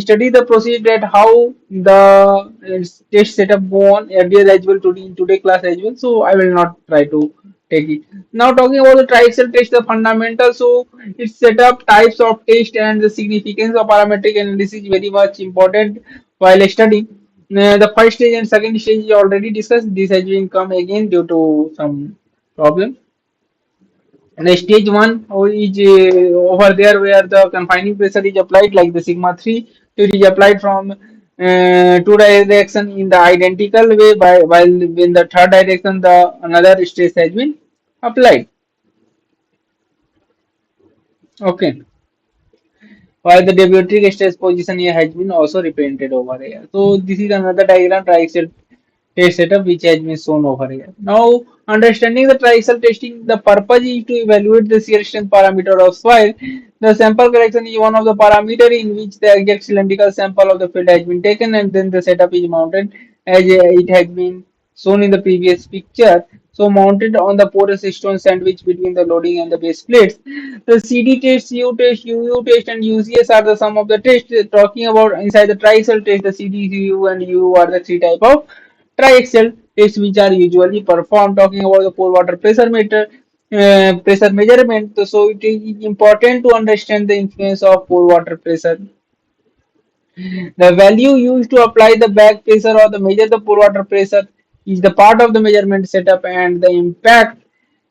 studied the procedure that how the test setup go on earlier as well today in today class as well. So I will not try to take it. Now, talking about the triaxial test, the fundamental. So its setup, types of test, and the significance of parametric analysis is very much important while studying. The first stage and second stage is already discussed. This has been come again due to some problem. And the stage one is over there where the confining pressure is applied, like the sigma 3. It is applied from two direction in the identical way, while in the third direction the another stress has been applied. Okay. While the deviatoric stress position here has been also represented over here. So this is another diagram, triaxial test setup which has been shown over here. Now, understanding the triaxial testing, the purpose is to evaluate the shear strength parameter of soil. The sample collection is one of the parameter in which the exact cylindrical sample of the field has been taken and then the setup is mounted as it has been shown in the previous picture. So mounted on the porous stone sandwich between the loading and the base plates. The CD test, U test, UU test, and UCS are the sum of the tests. Talking about inside the triaxial test, the CD, U, and U are the three type of triaxial tests which are usually performed. Talking about the pore water pressure meter, pressure measurement. So it is important to understand the influence of pore water pressure. The value used to apply the back pressure or the measure the pore water pressure is the part of the measurement setup and the impact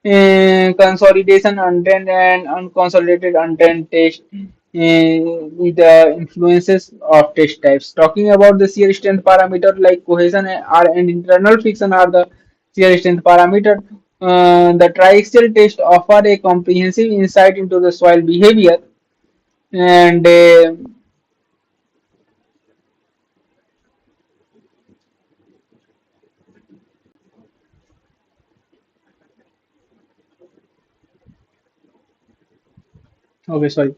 consolidation untrained and unconsolidated untrained test with the influences of test types. Talking about the shear strength parameter like cohesion and internal friction are the shear strength parameter. The triaxial test offer a comprehensive insight into the soil behavior and okay, sorry.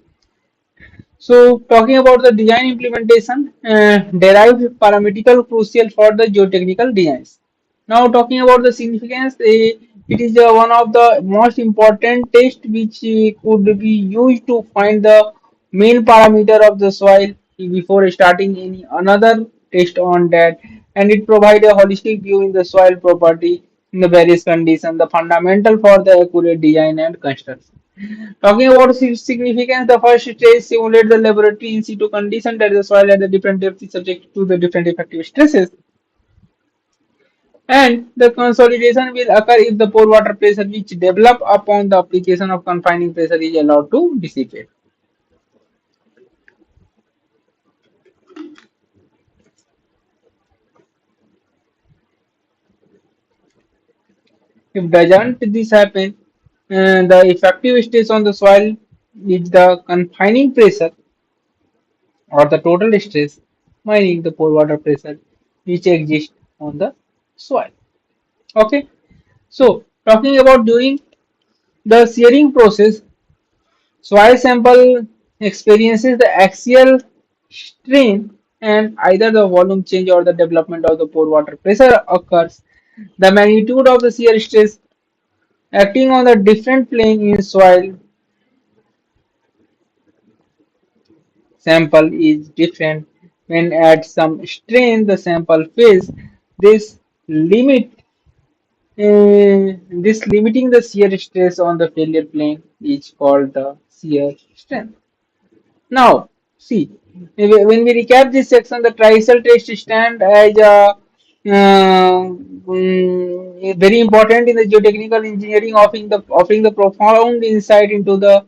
So, talking about the design implementation, derived parametrical crucial for the geotechnical designs. Now, talking about the significance, it is one of the most important tests which could be used to find the main parameter of the soil before starting any another test on that, and it provides a holistic view in the soil property in the various conditions, the fundamental for the accurate design and construction. Talking about significance, the first stage simulate the laboratory in situ condition that the soil at the different depth is subject to the different effective stresses. And the consolidation will occur if the pore water pressure which develop upon the application of confining pressure is allowed to dissipate. If doesn't this happen, the effective stress on the soil is the confining pressure or the total stress minus the pore water pressure which exists on the soil. Okay. So, talking about during the shearing process, soil sample experiences the axial strain and either the volume change or the development of the pore water pressure occurs. The magnitude of the shear stress acting on the different plane in soil sample is different. When at some strain the sample phase, this limit this limiting the shear stress on the failure plane is called the shear strength. Now, see, when we recap this section, the triaxial test stand as very important in the geotechnical engineering, offering the profound insight into the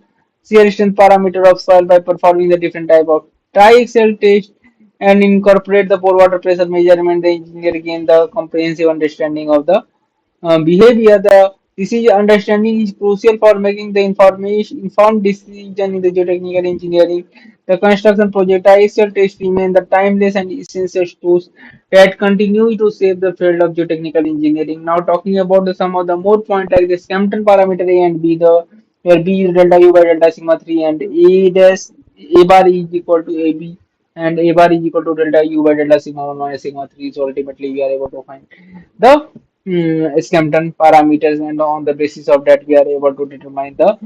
shear strength parameter of soil by performing the different type of triaxial test and incorporate the pore water pressure measurement. The engineer gain the comprehensive understanding of the behavior. The this is understanding is crucial for making the information informed decision in the geotechnical engineering. The construction project ISL test remain the timeless and essential tools that continue to shape the field of geotechnical engineering. Now talking about the some of the more point like the Scampton parameter A and B, the where B is delta U by delta sigma 3 and A dash A bar is equal to AB and A bar is equal to delta U by delta sigma 1 minus sigma 3. So ultimately we are able to find the Scampton parameters, and on the basis of that we are able to determine the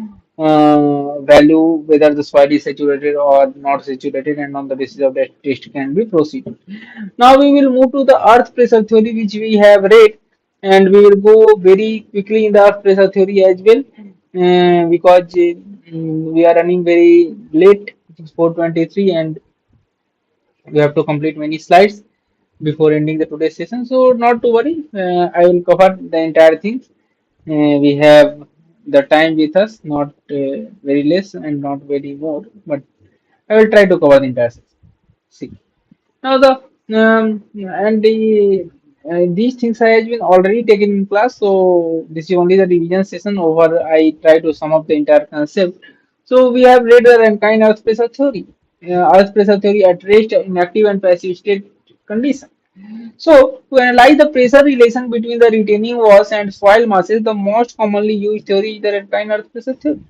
value whether the soil is saturated or not saturated, and on the basis of that test can be proceeded. Now we will move to the earth pressure theory which we have read, and we will go very quickly in the earth pressure theory as well because we are running very late. It's 4:23 and we have to complete many slides before ending the today's session. So not to worry, I will cover the entire thing. We have the time with us, not very less and not very more, but I will try to cover the entire session. See. Now the and these things I have been already taken in class, so this is only the revision session over. I try to sum up the entire concept. So we have read the Rankine Earth pressure theory. Earth pressure theory at rest in active and passive state condition. So, to analyze the pressure relation between the retaining walls and soil masses, the most commonly used theory is the Rankine earth pressure theory.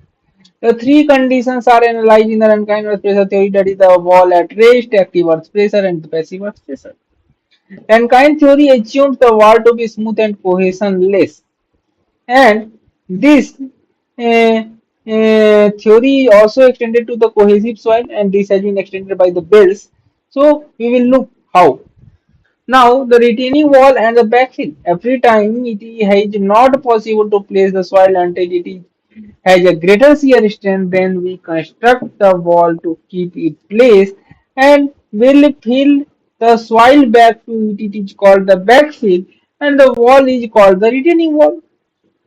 The three conditions are analyzed in the Rankine earth pressure theory, that is the wall at rest, active earth pressure, and the passive earth pressure. Rankine theory assumes the wall to be smooth and cohesionless, and this theory also extended to the cohesive soil, and this has been extended by the belts. So, we will look how. Now, the retaining wall and the backfill. Every time it is not possible to place the soil until it is, has a greater shear strength, then we construct the wall to keep it placed and will fill the soil back to it. It is called the backfill, and the wall is called the retaining wall.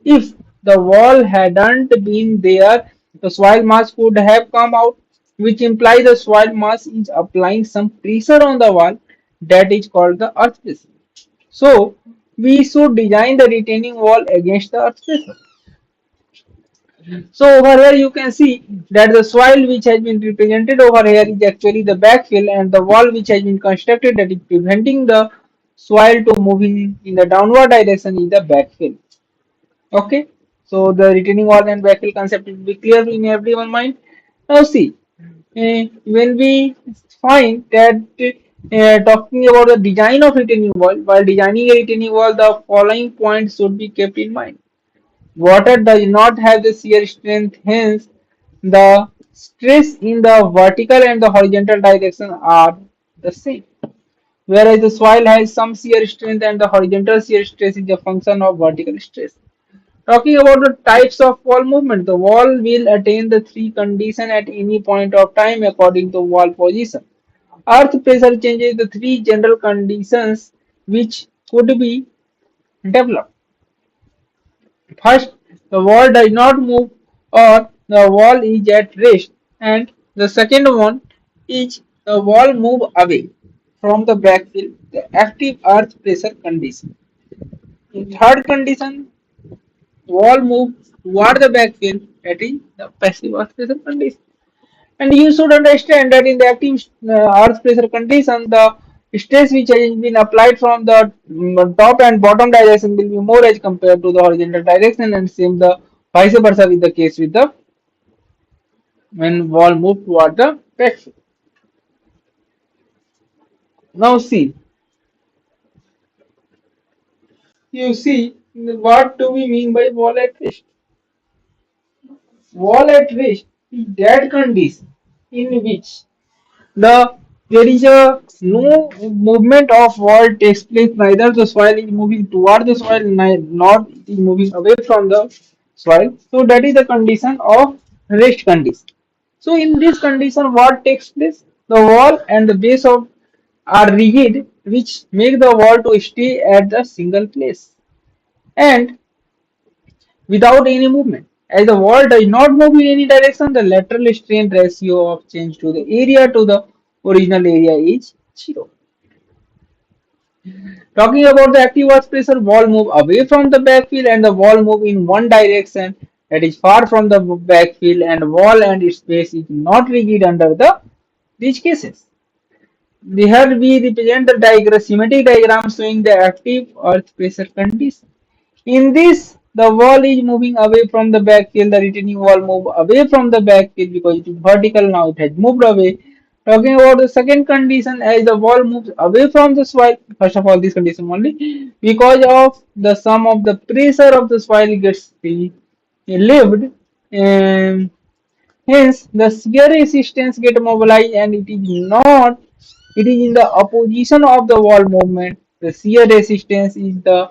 If the wall hadn't been there, the soil mass could have come out, which implies the soil mass is applying some pressure on the wall, that is called the earth pressure. So we should design the retaining wall against the earth pressure. So over here you can see that the soil which has been represented over here is actually the backfill, and the wall which has been constructed, that is preventing the soil to moving in the downward direction, is the backfill. Okay, so the retaining wall and backfill concept will be clear in everyone's mind. Now see, when we find that talking about the design of retaining wall, while designing a retaining wall, the following points should be kept in mind. Water does not have the shear strength, hence the stress in the vertical and the horizontal direction are the same. Whereas the soil has some shear strength and the horizontal shear stress is a function of vertical stress. Talking about the types of wall movement, the wall will attain the three conditions at any point of time according to wall position. Earth pressure changes the three general conditions which could be developed. First, the wall does not move or the wall is at rest, and the second one is the wall move away from the backfill, the active earth pressure condition. In third condition, wall move toward the backfill, that is the passive earth pressure condition. And you should understand that in the active earth pressure condition, the stress which has been applied from the top and bottom direction will be more as compared to the horizontal direction, and same the vice versa is the case with the when wall move toward the backfill. Now see, you see what do we mean by wall at rest? Wall at rest is that condition in which there is a no movement of wall takes place, neither the soil is moving toward the soil nor it is moving away from the soil. So that is the condition of rest condition. So in this condition what takes place? The wall and the base of are rigid, which make the wall to stay at the single place and without any movement. As the wall does not move in any direction, the lateral strain ratio of change to the area to the original area is 0. Talking about the active earth pressure, wall move away from the backfill and the wall move in one direction, that is far from the backfill, and wall and its base is not rigid under these cases. Here we represent the diagram, schematic diagram showing the active earth pressure condition. In this, the wall is moving away from the backfill. The retaining wall move away from the backfill because it is vertical. Now it has moved away. Talking about the second condition, as the wall moves away from the soil, first of all, this condition only because of the sum of the pressure of the soil gets relieved, and hence the shear resistance get mobilized, and it is in the opposition of the wall movement. The shear resistance is the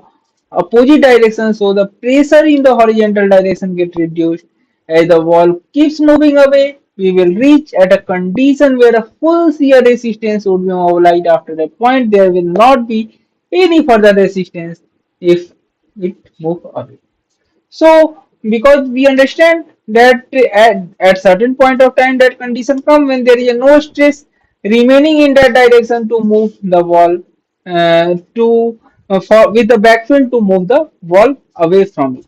opposite direction, so the pressure in the horizontal direction get reduced. As the wall keeps moving away, we will reach at a condition where a full shear resistance would be mobilized. After that point, there will not be any further resistance if it moves away. So, because we understand that at certain point of time that condition come when there is no stress remaining in that direction to move the wall to for with the backfill to move the wall away from it.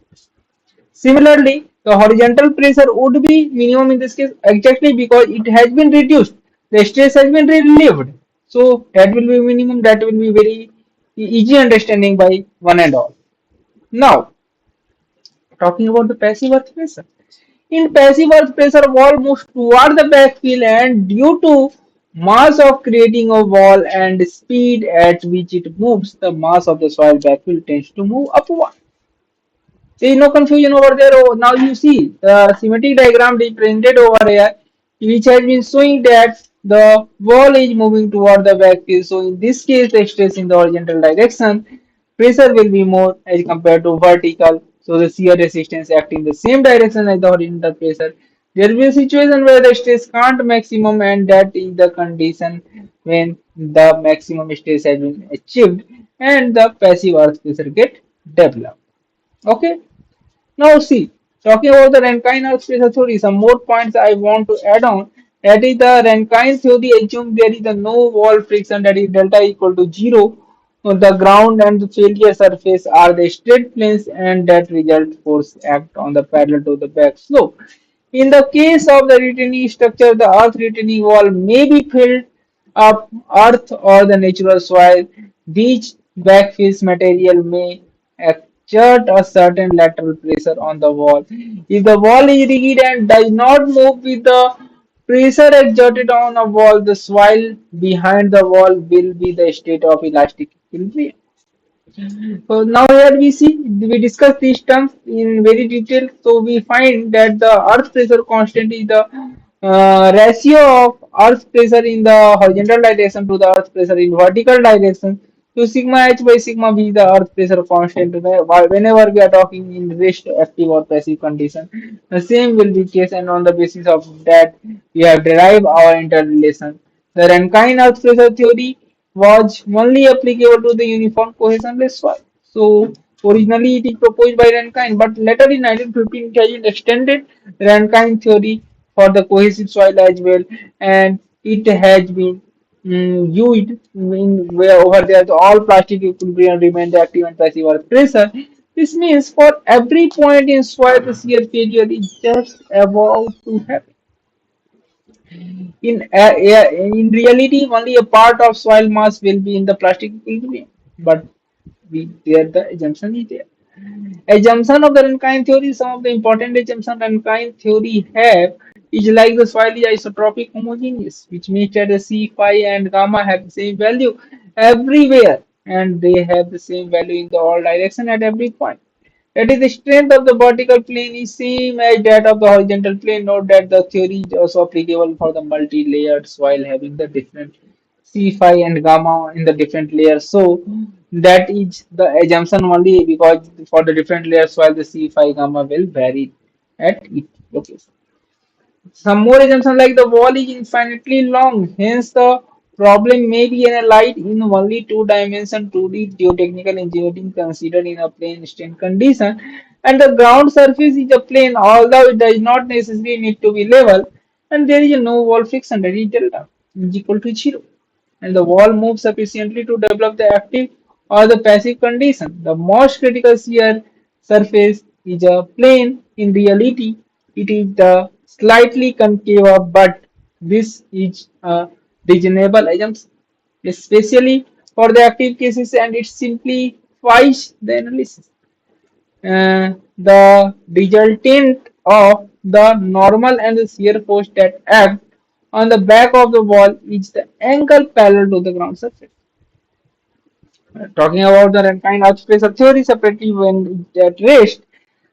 Similarly, the horizontal pressure would be minimum in this case exactly because it has been reduced. The stress has been relieved. So that will be minimum, that will be very easy understanding by one and all. Now, talking about the passive earth pressure. In passive earth pressure, wall moves toward the backfill and due to mass of creating a wall and speed at which it moves, the mass of the soil backfill tends to move upward. There is no confusion over there. Oh, now you see the schematic diagram represented over here, which has been showing that the wall is moving toward the backfill. So in this case, the stress in the horizontal direction, pressure will be more as compared to vertical. So the shear resistance acting in the same direction as the horizontal pressure. There will be a situation where the stress can't maximum, and that is the condition when the maximum stress has been achieved and the passive earth pressure get developed. Okay. Now see, talking about the Rankine of space theory, some more points I want to add on. That is the Rankine theory assumes there is a no wall friction, that is delta equal to zero. The ground and the failure surface are the straight planes and that result force act on the parallel to the back slope. In the case of the retaining structure, the earth retaining wall may be filled up earth or the natural soil. These backfill material may exert a certain lateral pressure on the wall. If the wall is rigid and does not move with the pressure exerted on a wall, the soil behind the wall will be the state of elastic equilibrium. So now here we see we discuss these terms in very detail. So we find that the earth pressure constant is the ratio of earth pressure in the horizontal direction to the earth pressure in vertical direction. So sigma h by sigma b is the earth pressure constant. Whenever we are talking in rest, active or passive condition, the same will be case, and on the basis of that we have derived our interrelation. The Rankine earth pressure theory was only applicable to the uniform cohesionless soil. So originally it is proposed by Rankine, but later in 1915 it has been extended Rankine theory for the cohesive soil as well, and it has been used in where over there all plastic equilibrium remain the active and passive earth pressure. This means for every point in soil the shear failure is just about to happen. In reality, only a part of soil mass will be in the plastic equilibrium, but there the assumption is there. Assumption of the Rankine theory, some of the important assumptions Rankine theory have is like the soil is isotropic homogeneous, which means that the C, phi, and gamma have the same value everywhere, and they have the same value in the all direction at every point. That is, the strength of the vertical plane is same as that of the horizontal plane. Note that the theory is also applicable for the multi-layered soil having the different C, phi, and gamma in the different layers. So that is the assumption only because for the different layers soil the C, phi, gamma will vary at each location. Some more assumptions like the wall is infinitely long, hence the problem may be analyzed in only two dimension 2D geotechnical engineering considered in a plane strain condition, and the ground surface is a plane although it does not necessarily need to be level, and there is no wall friction, that is delta is equal to 0, and the wall moves sufficiently to develop the active or the passive condition. The most critical shear surface is a plane. In reality, it is the slightly concave, but this is a reasonable assumption, especially for the active cases, and it simplifies the analysis. The resultant of the normal and the shear force that act on the back of the wall is the angle parallel to the ground surface. Talking about the Rankine earth pressure theory separately when at rest,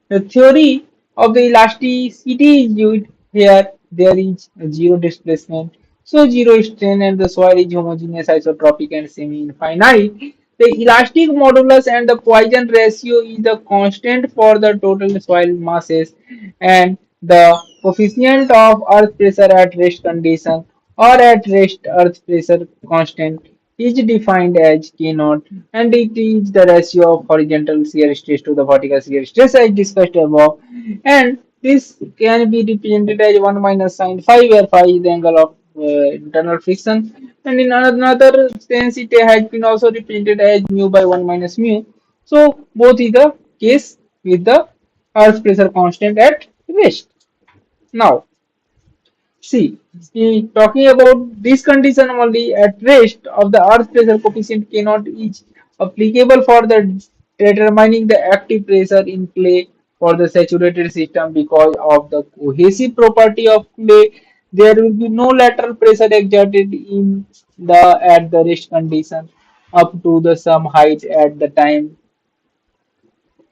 the theory of the elasticity is used here. There is zero displacement, so zero strain, and the soil is homogeneous, isotropic, and semi-infinite. The elastic modulus and the Poisson ratio is the constant for the total soil masses, and the coefficient of earth pressure at rest condition or at rest earth pressure constant is defined as K naught, and it is the ratio of horizontal shear stress to the vertical shear stress as discussed above, and this can be represented as 1 minus sine phi, where phi is the angle of internal friction, and in another sense it has been also represented as mu by 1 minus mu. So both is the case with the earth pressure constant at rest. Now See, talking about this condition only at rest of the earth pressure coefficient cannot is applicable for the determining the active pressure in clay for the saturated system because of the cohesive property of clay. There will be no lateral pressure exerted in the at the rest condition up to the some height at the time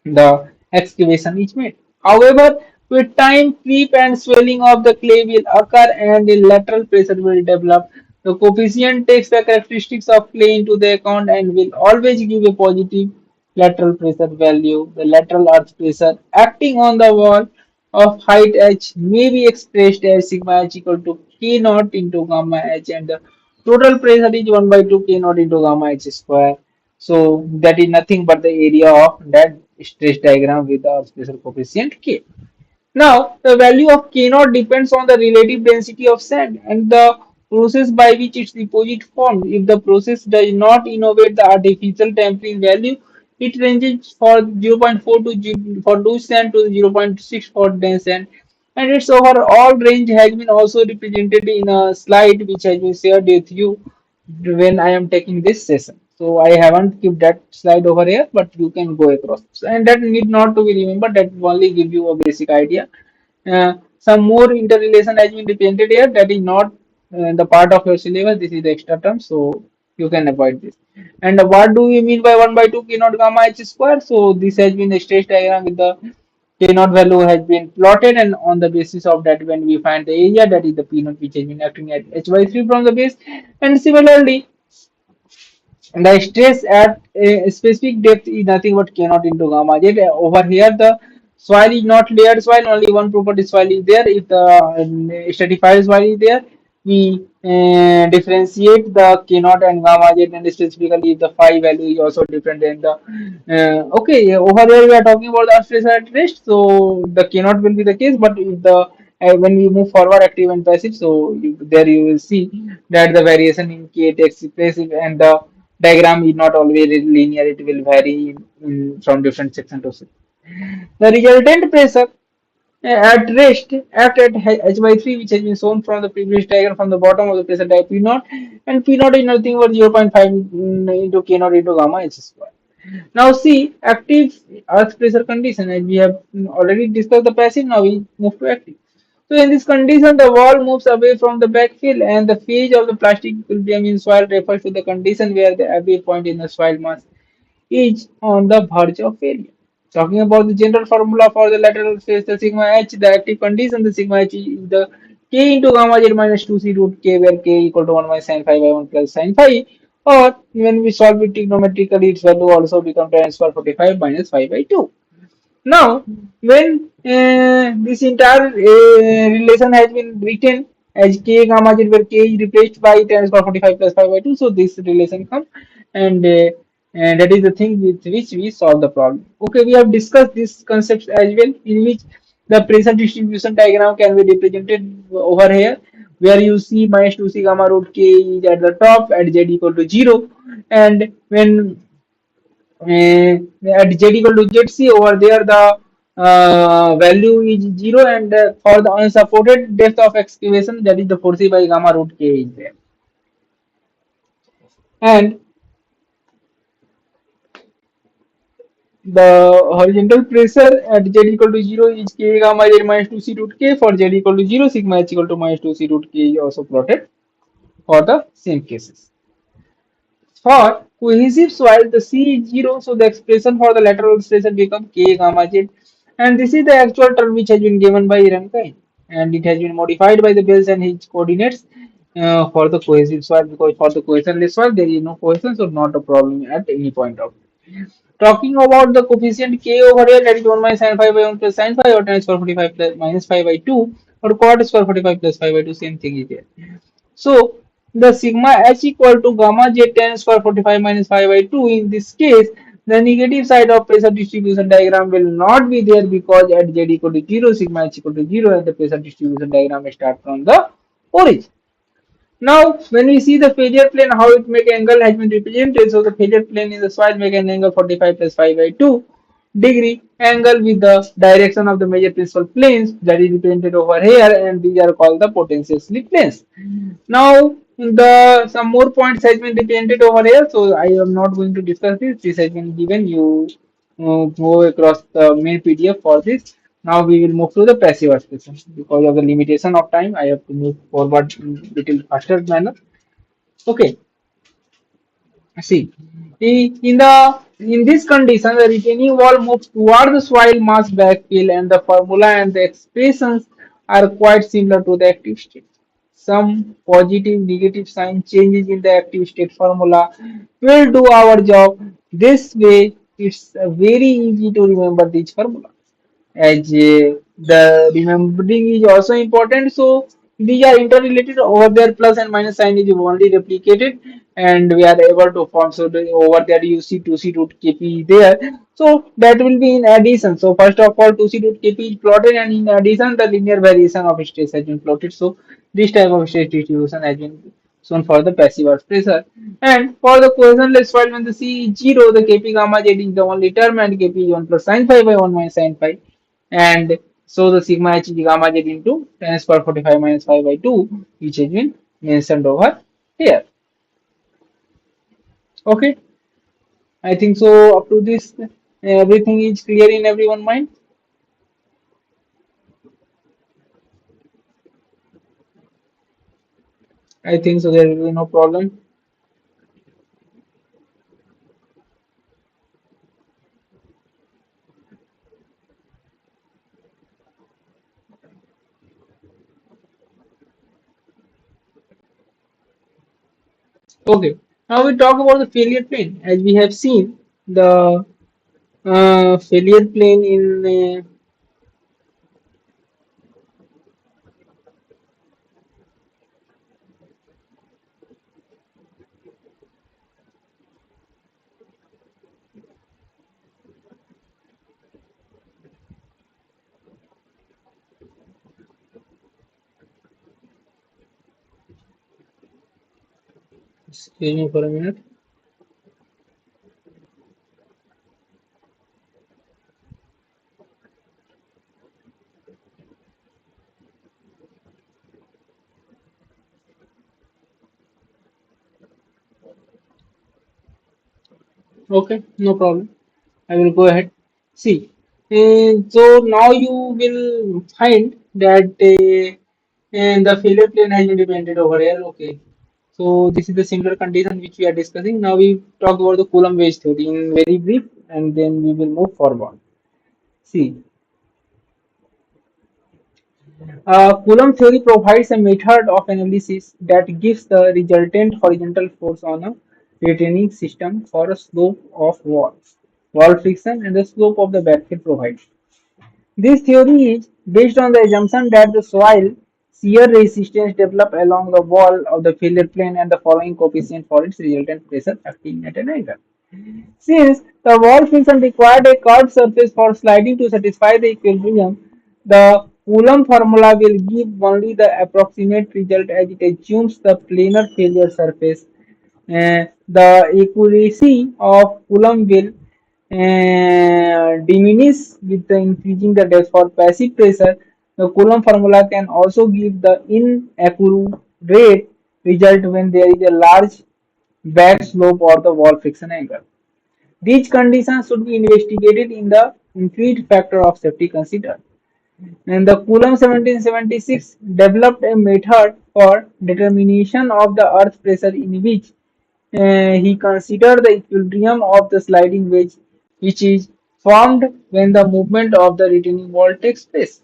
the excavation is made. However, with time, creep and swelling of the clay will occur and a lateral pressure will develop. The coefficient takes the characteristics of clay into the account and will always give a positive lateral pressure value. The lateral earth pressure acting on the wall of height h may be expressed as sigma h equal to k naught into gamma h and the total pressure is 1 by 2 k naught into gamma h square. So that is nothing but the area of that stress diagram with the special coefficient k. Now, the value of K naught depends on the relative density of sand and the process by which its deposit formed. If the process does not innovate the artificial tempering value, it ranges for 0.4 to for loose sand to 0.6 for dense sand. And its overall range has been also represented in a slide which has been shared with you when I am taking this session. So I haven't kept that slide over here, but you can go across. And that need not to be remembered. That only give you a basic idea. Some more interrelation has been represented here. That is not the part of your syllabus. This is the extra term, so you can avoid this. And what do we mean by 1 by 2 k naught gamma h square? So this has been a stress diagram with the k naught value has been plotted, and on the basis of that, when we find the area, that is the p naught which has been acting at h by 3 from the base. And similarly, the stress at a specific depth is nothing but k naught into gamma z. Over here, the soil is not layered soil, only one property soil is there. If the stratified soil is there, we differentiate the k naught and gamma z, and specifically if the phi value is also different than the okay. Over here we are talking about the stress at rest, so the k naught will be the case, but if the when we move forward active and passive, so there you will see that the variation in k takes place and the diagram is not always linear, it will vary from different section to section. The resultant pressure at rest act at h by 3 which has been shown from the previous diagram from the bottom of the pressure diagram p naught, and p naught is nothing but 0.5 into k naught into gamma h square. Now see active earth pressure condition, as we have already discussed the passive, now we move to active. So in this condition, the wall moves away from the backfill and the phase of the plastic equilibrium in soil refers to the condition where the every point in the soil mass is on the verge of failure. Talking about the general formula for the lateral phase, the sigma h, the active condition, the sigma h is the k into gamma z minus 2c root k, where k equal to 1 minus sin phi by 1 plus sin phi. Or when we solve it trigonometrically, its value also becomes tan square 45 minus phi by 2. Now, when this entire relation has been written as k gamma z, where k is replaced by tan square 45 plus 5 by 2, so this relation comes, and that is the thing with which we solve the problem. Okay, we have discussed these concepts as well, in which the pressure distribution diagram can be represented over here, where you see minus 2c gamma root k is at the top at z equal to 0, and when at z equal to zc, over there the value is 0, and for the unsupported depth of excavation, that is the 4c by gamma root k is there. And the horizontal pressure at z equal to 0 is k gamma z minus 2c root k. For z equal to 0, sigma h equal to minus 2c root k is also plotted for the same cases. For cohesive soil, the C is 0, so the expression for the lateral pressure becomes K gamma Z. And this is the actual term which has been given by Rankin. And it has been modified by the Bells and his coordinates for the cohesive soil, because for the cohesionless soil there is no cohesion, so not a problem at any point of. Talking about the coefficient K over here, that is 1 minus sin phi by 1 plus sin phi, or tan square 45 plus minus phi by 2, or cot square 45 plus phi by 2, same thing is there. So the sigma h equal to gamma j tan square 45 minus phi by 2. In this case, the negative side of pressure distribution diagram will not be there, because at z equal to 0, sigma h equal to 0, and the pressure distribution diagram start from the origin. Now, when we see the failure plane, how it make angle has been represented. So the failure plane in the soil make an angle 45 plus phi by 2. degree angle with the direction of the major principal planes that is represented over here, and these are called the potential slip planes. Now the some more points has been represented over here, so I am not going to discuss this. This has been given. You go across the main PDF for this. Now we will move to the passive expression. Because of the limitation of time, I have to move forward in little faster manner. Okay, see, in this condition, the retaining wall moves toward the soil mass backfill, and the formula and the expressions are quite similar to the active state. Some positive, negative sign changes in the active state formula will do our job. This way, it's very easy to remember this formula as the remembering is also important. So these are interrelated over there. Plus and minus sign is only replicated, and we are able to form. So over there you see 2c root kp is there. So that will be in addition. So first of all 2c root kp is plotted, and in addition the linear variation of stress has been plotted. So this type of stress distribution has been shown for the passive earth pressure. And for the quotient soil, when the C is 0, the Kp gamma z is the only term, and Kp is 1 plus sin phi by 1 minus sin phi. And so the sigma h is gamma z into 10 power 45 minus 5 by 2, which has been mentioned over here. Okay, I think so. Up to this, everything is clear in everyone's mind. I think so. There will be no problem. Okay, now we talk about the failure plane. As we have seen, the failure plane in excuse me for a minute. Okay, no problem. I will go ahead. See, so now you will find that and the failure plane has independent over here. Okay, so this is the similar condition which we are discussing. Now we talk about the Coulomb wave theory in very brief, and then we will move forward. See, Coulomb theory provides a method of analysis that gives the resultant horizontal force on a retaining system for a slope of wall friction, and the slope of the backfill provided. This theory is based on the assumption that the soil shear resistance develop along the wall of the failure plane and the following coefficient for its resultant pressure acting at an angle. Since the wall friction required a curved surface for sliding to satisfy the equilibrium, the Coulomb formula will give only the approximate result as it assumes the planar failure surface. The accuracy of Coulomb will diminish with the increasing the depth for passive pressure. The Coulomb formula can also give the inaccurate result when there is a large back slope or the wall friction angle. These conditions should be investigated in the increased factor of safety considered. And the Coulomb 1776 developed a method for determination of the earth pressure in which he considered the equilibrium of the sliding wedge, which is formed when the movement of the retaining wall takes place.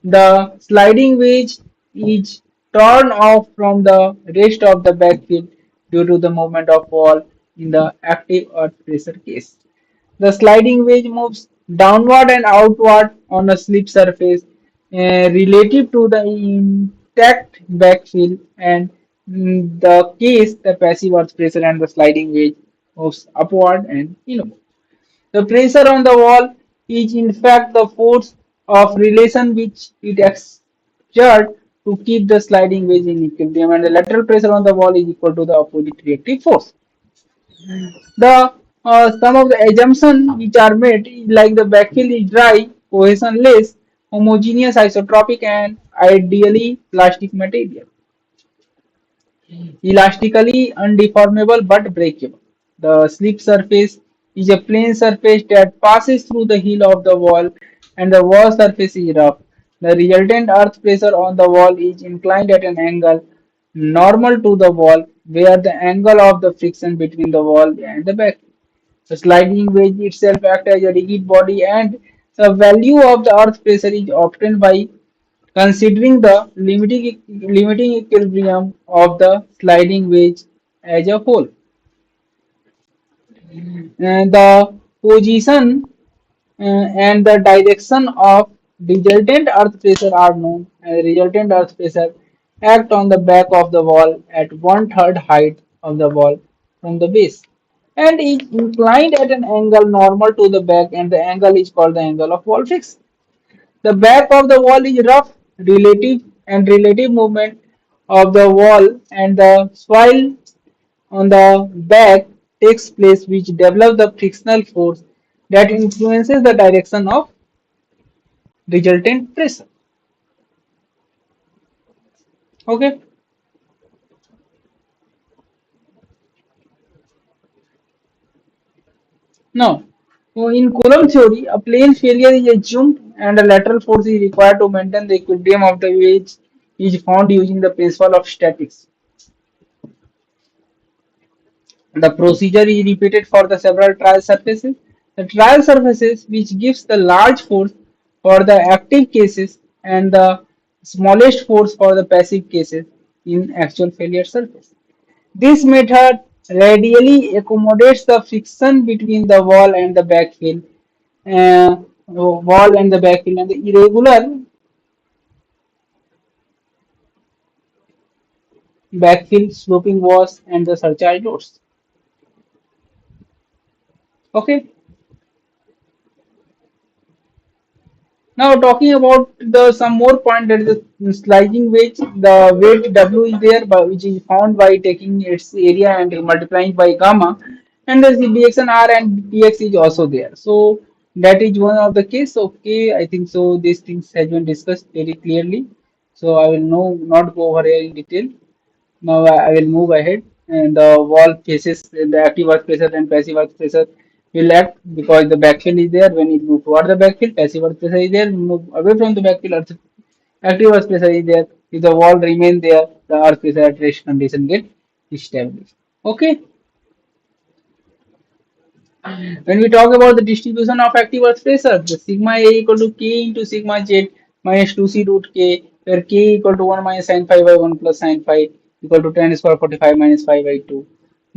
The sliding wedge is torn off from the rest of the backfill due to the movement of wall in the active earth pressure case. The sliding wedge moves downward and outward on a slip surface relative to the intact backfill, and in the case the passive earth pressure and the sliding wedge moves upward and inward. The pressure on the wall is in fact the force of relation which it exerts to keep the sliding wedge in equilibrium, and the lateral pressure on the wall is equal to the opposite reactive force. The Some of the assumptions which are made, like the backfill is dry, cohesionless, homogeneous, isotropic, and ideally plastic material, elastically undeformable but breakable. The slip surface is a plane surface that passes through the heel of the wall, and the wall surface is rough. The resultant earth pressure on the wall is inclined at an angle normal to the wall, where the angle of the friction between the wall and the back. The sliding wedge itself acts as a rigid body, and the value of the earth pressure is obtained by considering the limiting equilibrium of the sliding wedge as a whole. The position and the direction of resultant earth pressure are known, and resultant earth pressure act on the back of the wall at one-third height of the wall from the base, and is inclined at an angle normal to the back, and the angle is called the angle of wall fix. The back of the wall is rough, relative movement of the wall and the soil on the back takes place, which develops the frictional force that influences the direction of resultant pressure. Okay. Now, so in Coulomb theory, a plane failure is assumed and a lateral force is required to maintain the equilibrium of the wedge is found using the principle of statics. The procedure is repeated for the several trial surfaces. The trial surfaces which gives the large force for the active cases and the smallest force for the passive cases in actual failure surface. This method radially accommodates the friction between the wall and the backfill, and the irregular backfill, sloping walls, and the surcharge loads. Okay. Now talking about the some more point, that is the sliding wedge, the weight W is there, by, which is found by taking its area and multiplying by gamma, and the dx r and dx is also there. So that is one of the case. Okay, I think so. These things has been discussed very clearly. So I will not go over here in detail. Now I will move ahead, and the wall faces the active earth pressure and passive earth pressure will act because the backfill is there. When it move toward the backfill, passive earth pressure is there. Move away from the backfill, active earth pressure is there. If the wall remain there, the earth pressure at rest condition get established. Okay. When we talk about the distribution of active earth pressure, the sigma A equal to K into sigma Z minus 2C root K, where K equal to 1 minus sin phi by 1 plus sin phi equal to 10 square 45 minus 5 by 2.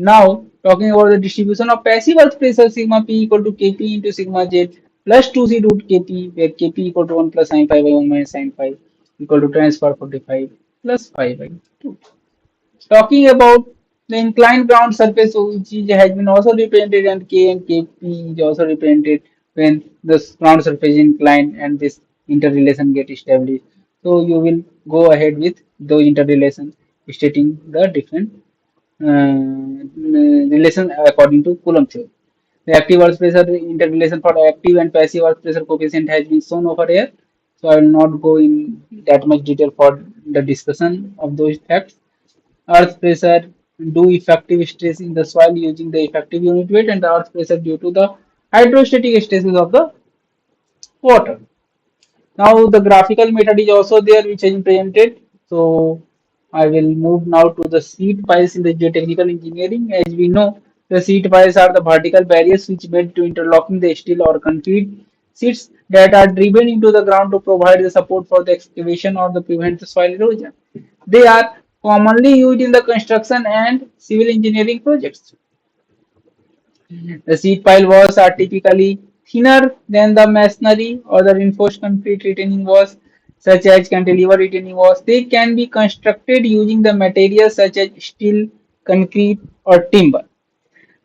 Now, talking about the distribution of passive earth pressure, sigma P equal to Kp into sigma Z plus 2C root Kp, where Kp equal to 1 plus sin phi by 1 minus sin phi equal to 10 square 45 plus 5 by 2. Talking about the inclined ground surface, which has been also represented, and K and Kp is also represented when the ground surface is inclined and this interrelation get established. So you will go ahead with those interrelation stating the different relation according to Coulomb theory. The active earth pressure interrelation for active and passive earth pressure coefficient has been shown over here. So I will not go in that much detail for the discussion of those facts. Earth pressure do effective stress in the soil using the effective unit weight, and the earth pressure due to the hydrostatic stresses of the water. Now the graphical method is also there which is presented. So I will move now to the seat piles in the geotechnical engineering. As we know, the seat piles are the vertical barriers which made to interlocking the steel or concrete seats that are driven into the ground to provide the support for the excavation or the prevent the soil erosion. They are commonly used in the construction and civil engineering projects. The seat pile walls are typically thinner than the masonry or the reinforced concrete retaining walls, such as cantilever retaining walls. They can be constructed using the materials such as steel, concrete, or timber.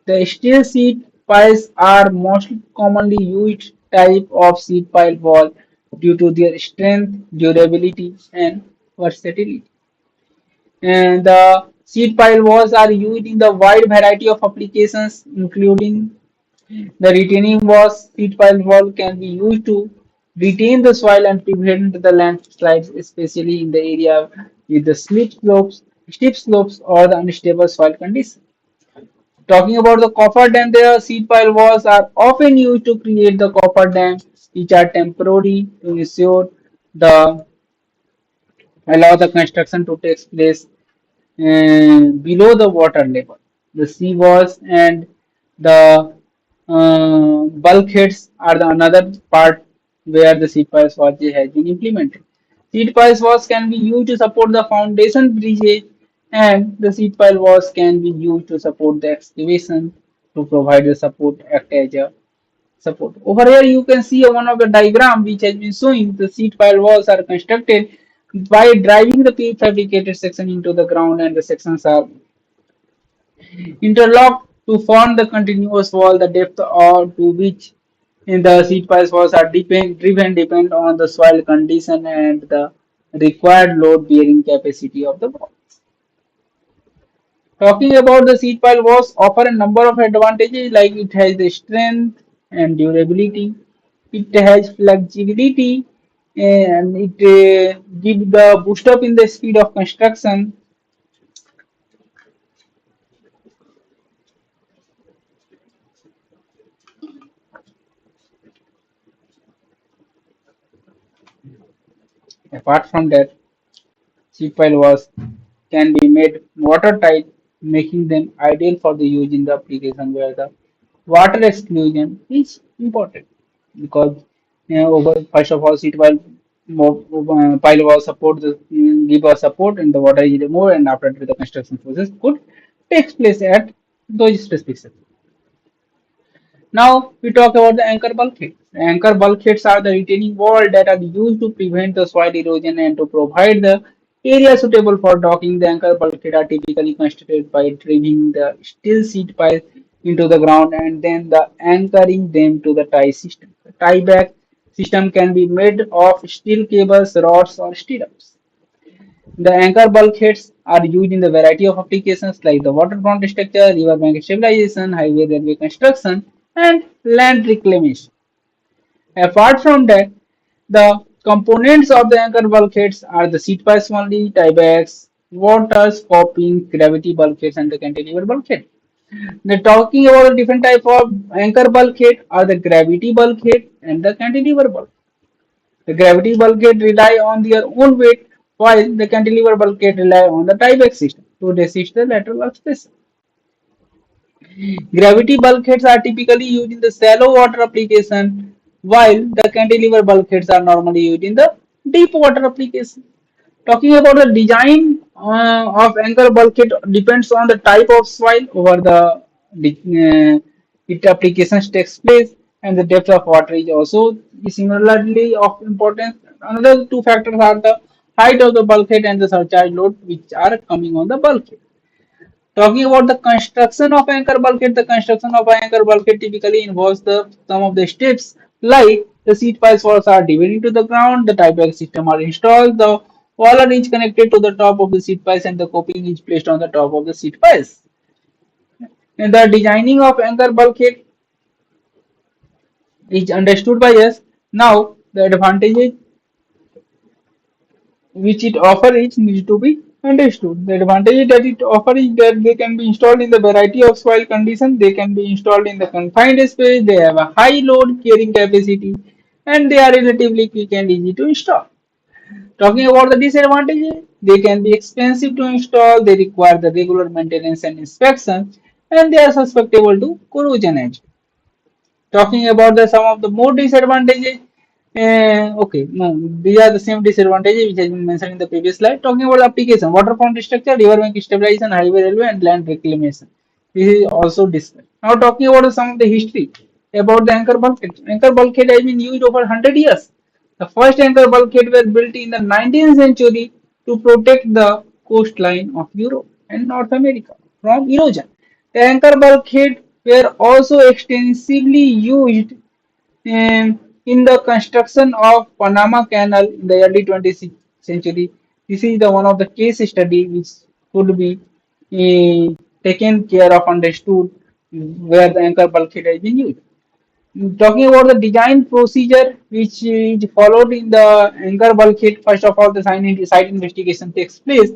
The steel seat piles are most commonly used type of seat pile wall due to their strength, durability, and versatility. And the seed pile walls are used in the wide variety of applications, including The retaining walls, seed pile wall can be used to retain the soil and prevent the landslides, especially in the area with the steep slopes or the unstable soil conditions. Talking about the coffer dam, the seed pile walls are often used to create the coffer dams, which are temporary to ensure the allow the construction to take place below the water level. The sea walls and the bulkheads are the another part where the seed piles walls has been implemented. Seed piles walls can be used to support the foundation bridges, and the seed pile walls can be used to support the excavation to provide the support act as a support. Over here you can see one of the diagram which has been showing the seat pile walls are constructed by driving the prefabricated section into the ground, and the sections are interlocked to form the continuous wall. The depth or to which in the seat piles walls are depend on the soil condition and the required load bearing capacity of the wall. Talking about the seat pile walls offer a number of advantages, like it has the strength and durability, it has flexibility, and it gives the boost up in the speed of construction. Apart from that, seat pile walls can be made watertight, making them ideal for the use in the application where the water exclusion is important, because first of all seat pile wall support the give us support and the water is removed, and after that the construction process could takes place at those specific sections. Now we talk about the anchor bulkheads. Anchor bulkheads are the retaining wall that are used to prevent the soil erosion and to provide the area suitable for docking. The anchor bulkhead are typically constructed by driving the steel seat piles into the ground and then the anchoring them to the tie system. The tie back system can be made of steel cables, rods, or stirrups. The anchor bulkheads are used in the variety of applications like the waterfront structure, riverbank stabilization, highway railway construction, and land reclamation. Apart from that, the components of the anchor bulkheads are the seat piles only, tiebacks, water scoping, gravity bulkheads, and the cantilever bulkhead. The talking about the different type of anchor bulkhead are the gravity bulkhead and the cantilever bulkhead. The gravity bulkhead rely on their own weight, while the cantilever bulkhead rely on the tieback system to resist the lateral acceleration. Gravity bulkheads are typically used in the shallow water application, while the cantilever bulkheads are normally used in the deep water application. Talking about the design of anchor bulkhead depends on the type of soil over it applications takes place, and the depth of water is also similarly of importance. Another two factors are the height of the bulkhead and the surcharge load which are coming on the bulkhead. Talking about the construction of anchor bulkhead, the construction of anchor bulkhead typically involves the some of the steps like the seat piles walls are divided into the ground, the tieback system are installed, the waller is connected to the top of the seat piles, and the coping is placed on the top of the seat piles. And the designing of anchor bulkhead is understood by us. Now the advantages which it offers is needs to be understood. The advantage that it offers is that they can be installed in the variety of soil conditions, they can be installed in the confined space, they have a high load carrying capacity, and they are relatively quick and easy to install. Talking about the disadvantages, they can be expensive to install, they require the regular maintenance and inspection, and they are susceptible to corrosion as well. Talking about the some of the more disadvantages, okay, no, these are the same disadvantages which has been mentioned in the previous slide. Talking about the application, waterfront structure, riverbank stabilization, highway railway, and land reclamation, this is also discussed. Now talking about some of the history about the anchor bulkhead. Anchor bulkhead has been used over 100 years. The first anchor bulkhead were built in the 19th century to protect the coastline of Europe and North America from erosion. The anchor bulkhead were also extensively used in the construction of Panama Canal in the early 20th century. This is the one of the case study which could be taken care of, understood where the anchor bulkhead has been used. Talking about the design procedure which is followed in the anchor bulkhead, first of all, the site investigation takes place,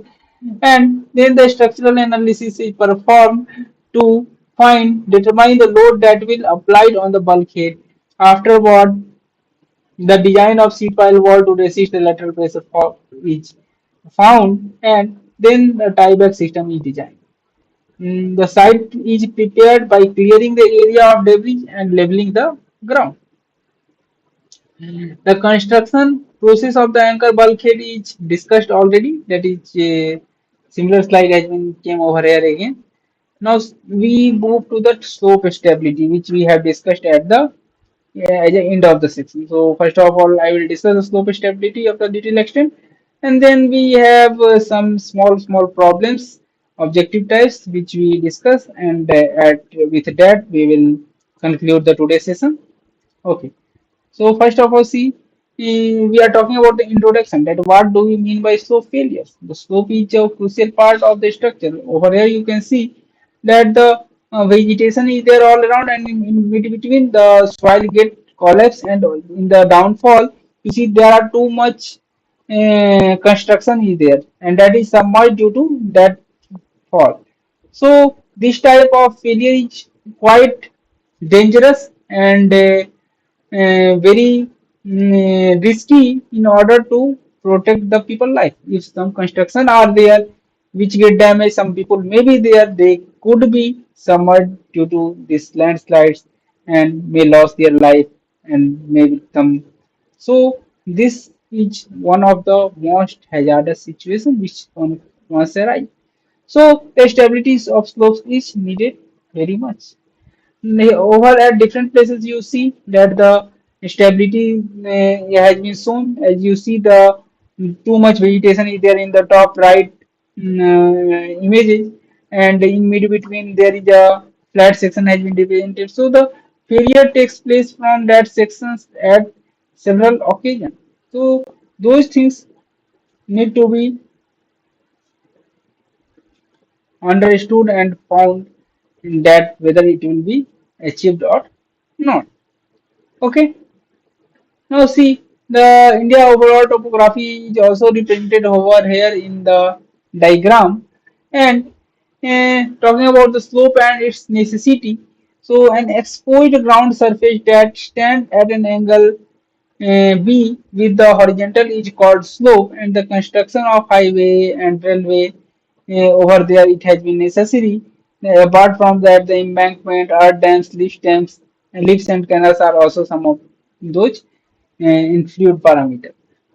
and then the structural analysis is performed to determine the load that will applied on the bulkhead. Afterward, the design of sheet pile wall to resist the lateral pressure is found, and then the tieback system is designed. The site is prepared by clearing the area of debris and leveling the ground. The construction process of the anchor bulkhead is discussed already. That is a similar slide has been came over here again. Now we move to the slope stability, which we have discussed at the end of the section. So first of all, I will discuss the slope stability of the detail extent, and then we have some small problems, objective types, which we discuss, and at with that we will conclude the today's session. Okay. So first of all, see, we are talking about the introduction. That what do we mean by slope failures? The slope is a crucial part of the structure. Over here, you can see that the vegetation is there all around, and in between the soil get collapse, and in the downfall, you see there are too much construction is there, and that is submerged due to that fall. So this type of failure is quite dangerous and very risky in order to protect the people life. If some construction are there which get damaged, some people may be there, they could be submerged due to these landslides and may lose their life and may become. So this is one of the most hazardous situation which one once arise. So the stability of slopes is needed very much. Over at different places you see that the stability has been shown. As you see, the too much vegetation is there in the top right images, and in mid between there is a flat section has been represented. So the failure takes place from that sections at several occasions. So those things need to be understood and found in that whether it will be achieved or not. Okay. Now see, the India overall topography is also represented over here in the diagram, and talking about the slope and its necessity. So an exposed ground surface that stands at an angle B with the horizontal is called slope, and the construction of highway and railway over there it has been necessary. Apart from that, the embankment, earth dams, lifts and canals are also some of those influent parameter.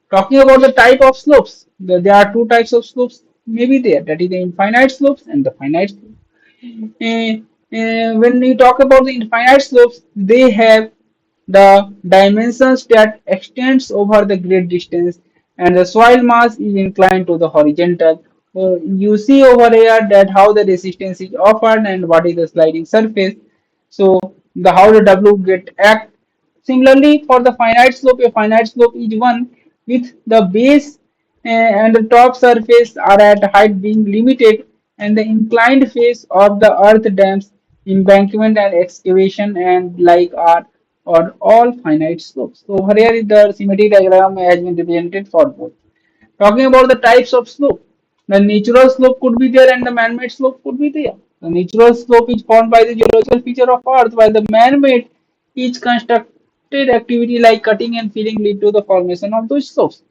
Talking about the type of slopes, there are two types of slopes maybe there. That is the infinite slopes and the finite slopes. When we talk about the infinite slopes, they have the dimensions that extends over the great distance, and the soil mass is inclined to the horizontal. You see over here that how the resistance is offered and what is the sliding surface. So the how the W get act. Similarly, for the finite slope, a finite slope is one with the base and the top surface are at height being limited, and the inclined face of the earth dams, embankment and excavation and like are all finite slopes. So over here the symmetric diagram has been represented for both. Talking about the types of slope, the natural slope could be there and the man-made slope could be there. The natural slope is formed by the geological feature of earth, while the man-made is constructed activity like cutting and filling lead to the formation of those slopes.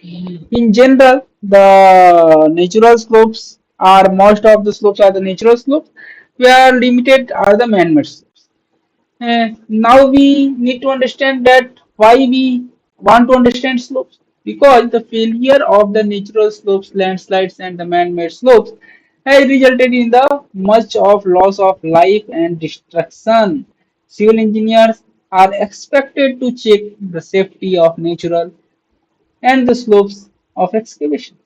In general, the natural slopes are most of the slopes are the natural slopes, where limited are the man-made slopes. Now we need to understand that why we want to understand slopes, because the failure of the natural slopes, landslides, and the man-made slopes has resulted in the much of loss of life and destruction. Civil engineers are expected to check the safety of natural and the slopes of excavation.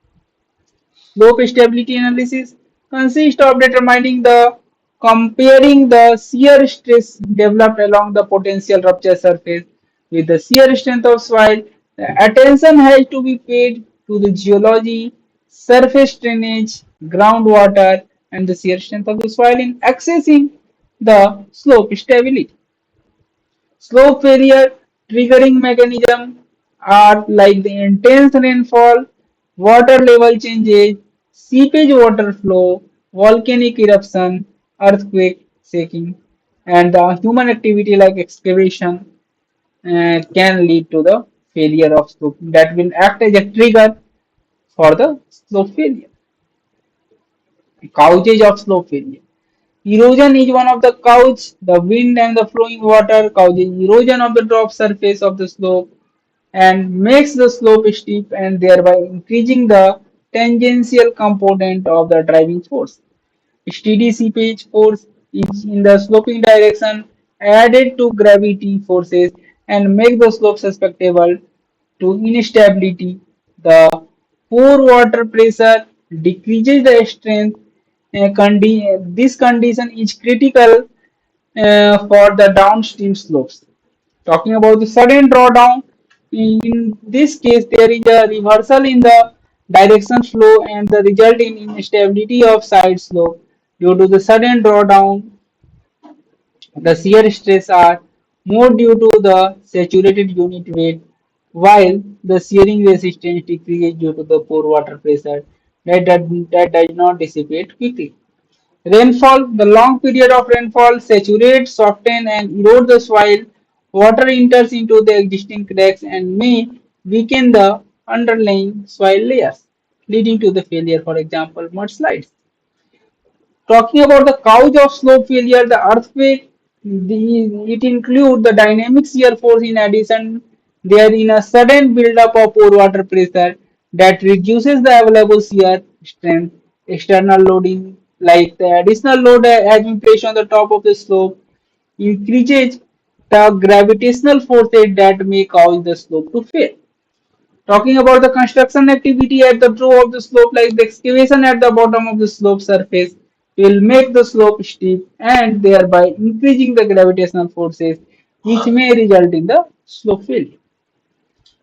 Slope stability analysis consists of determining the comparing the shear stress developed along the potential rupture surface with the shear strength of soil. The attention has to be paid to the geology, surface drainage, groundwater, and the shear strength of the soil in accessing the slope stability. Slope failure triggering mechanism are like the intense rainfall, water level changes, seepage water flow, volcanic eruption, earthquake shaking, and the human activity like excavation can lead to the failure of slope that will act as a trigger for the slope failure. Causes of slope failure. Erosion is one of the causes. The wind and the flowing water causes erosion of the top surface of the slope and makes the slope steep and thereby increasing the tangential component of the driving force. Steady seepage force is in the sloping direction added to gravity forces and make the slope susceptible to instability. The poor water pressure decreases the strength. This condition is critical for the downstream slopes. Talking about the sudden drawdown, in this case there is a reversal in the direction flow and the result in instability of side slope. Due to the sudden drawdown, the shear stress are more due to the saturated unit weight, while the shearing resistance decreases due to the poor water pressure that does not dissipate quickly. Rainfall, the long period of rainfall saturates, soften and erode the soil. Water enters into the existing cracks and may weaken the underlying soil layers, leading to the failure, for example, mudslides. Talking about the cause of slope failure, the earthquake, it includes the dynamic shear force. In addition, there in a sudden buildup of pore water pressure that reduces the available shear strength. External loading, like the additional load has been placed on the top of the slope, increases the gravitational forces that may cause the slope to fail. Talking about the construction activity at the toe of the slope, like the excavation at the bottom of the slope surface, will make the slope steep and thereby increasing the gravitational forces, which may result in the slope failure.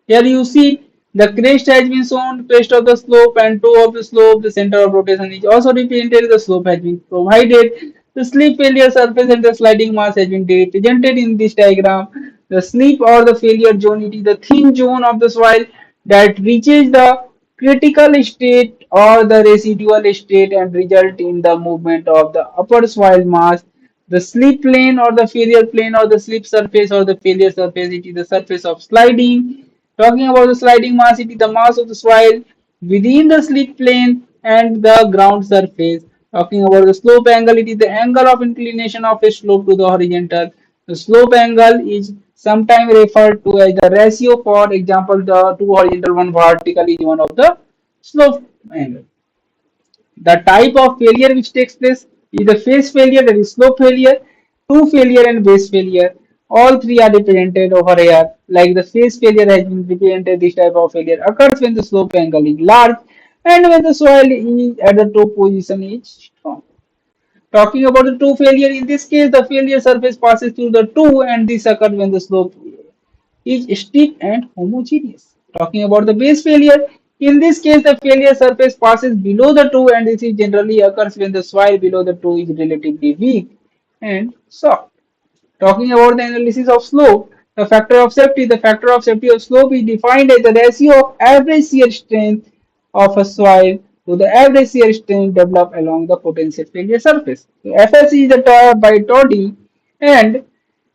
Here you see the crest has been shown, crest of the slope and toe of the slope, the center of rotation is also represented, the slope has been provided. The slip failure surface and the sliding mass has been represented in this diagram. The slip or the failure zone, it is the thin zone of the soil that reaches the critical state or the residual state and result in the movement of the upper soil mass. The slip plane or the failure plane or the slip surface or the failure surface, it is the surface of sliding. Talking about the sliding mass, it is the mass of the soil within the slip plane and the ground surface. Talking about the slope angle, it is the angle of inclination of a slope to the horizontal. The slope angle is sometimes referred to as the ratio. For example, the two horizontal, one vertical is one of the slope angle. The type of failure which takes place is the phase failure, that is slope failure, two failure, and base failure. All three are represented over here. Like the phase failure has been represented, this type of failure occurs when the slope angle is large and when the soil is at the top position is strong. Talking about the two failure, in this case, the failure surface passes through the two, and this occurs when the slope is steep and homogeneous. Talking about the base failure, in this case the failure surface passes below the two and this is generally occurs when the soil below the two is relatively weak and soft. Talking about the analysis of slope, the factor of safety of slope is defined as the ratio of average shear strength of a soil to the average shear strength developed along the potential failure surface. So Fs is the tau by tau d, and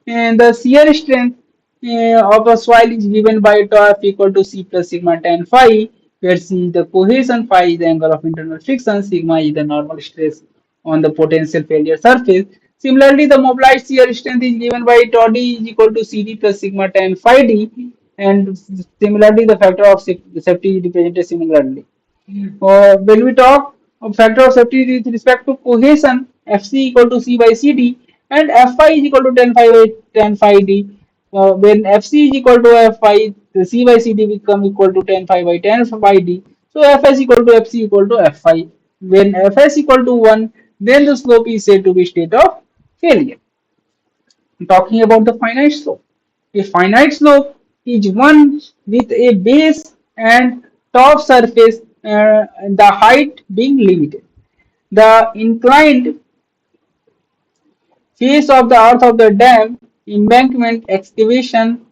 the shear strength of a soil is given by tau f equal to c plus sigma tan phi, where c is the cohesion, phi is the angle of internal friction, sigma is the normal stress on the potential failure surface. Similarly, the mobilized shear strength is given by tau d is equal to cd plus sigma tan phi d, and similarly the factor of safety is represented similarly. When we talk of factor of safety with respect to cohesion, Fc equal to C by Cd and Fi is equal to 10 phi by 10 phi d. When Fc is equal to Fi, the C by Cd become equal to 10 phi by 10 phi d. So Fs equal to Fc equal to Fi. When Fs equal to 1, then the slope is said to be state of failure. Talking about the finite slope. A finite slope is one with a base and top surface, the height being limited. The inclined face of the earth of the dam, embankment, excavation,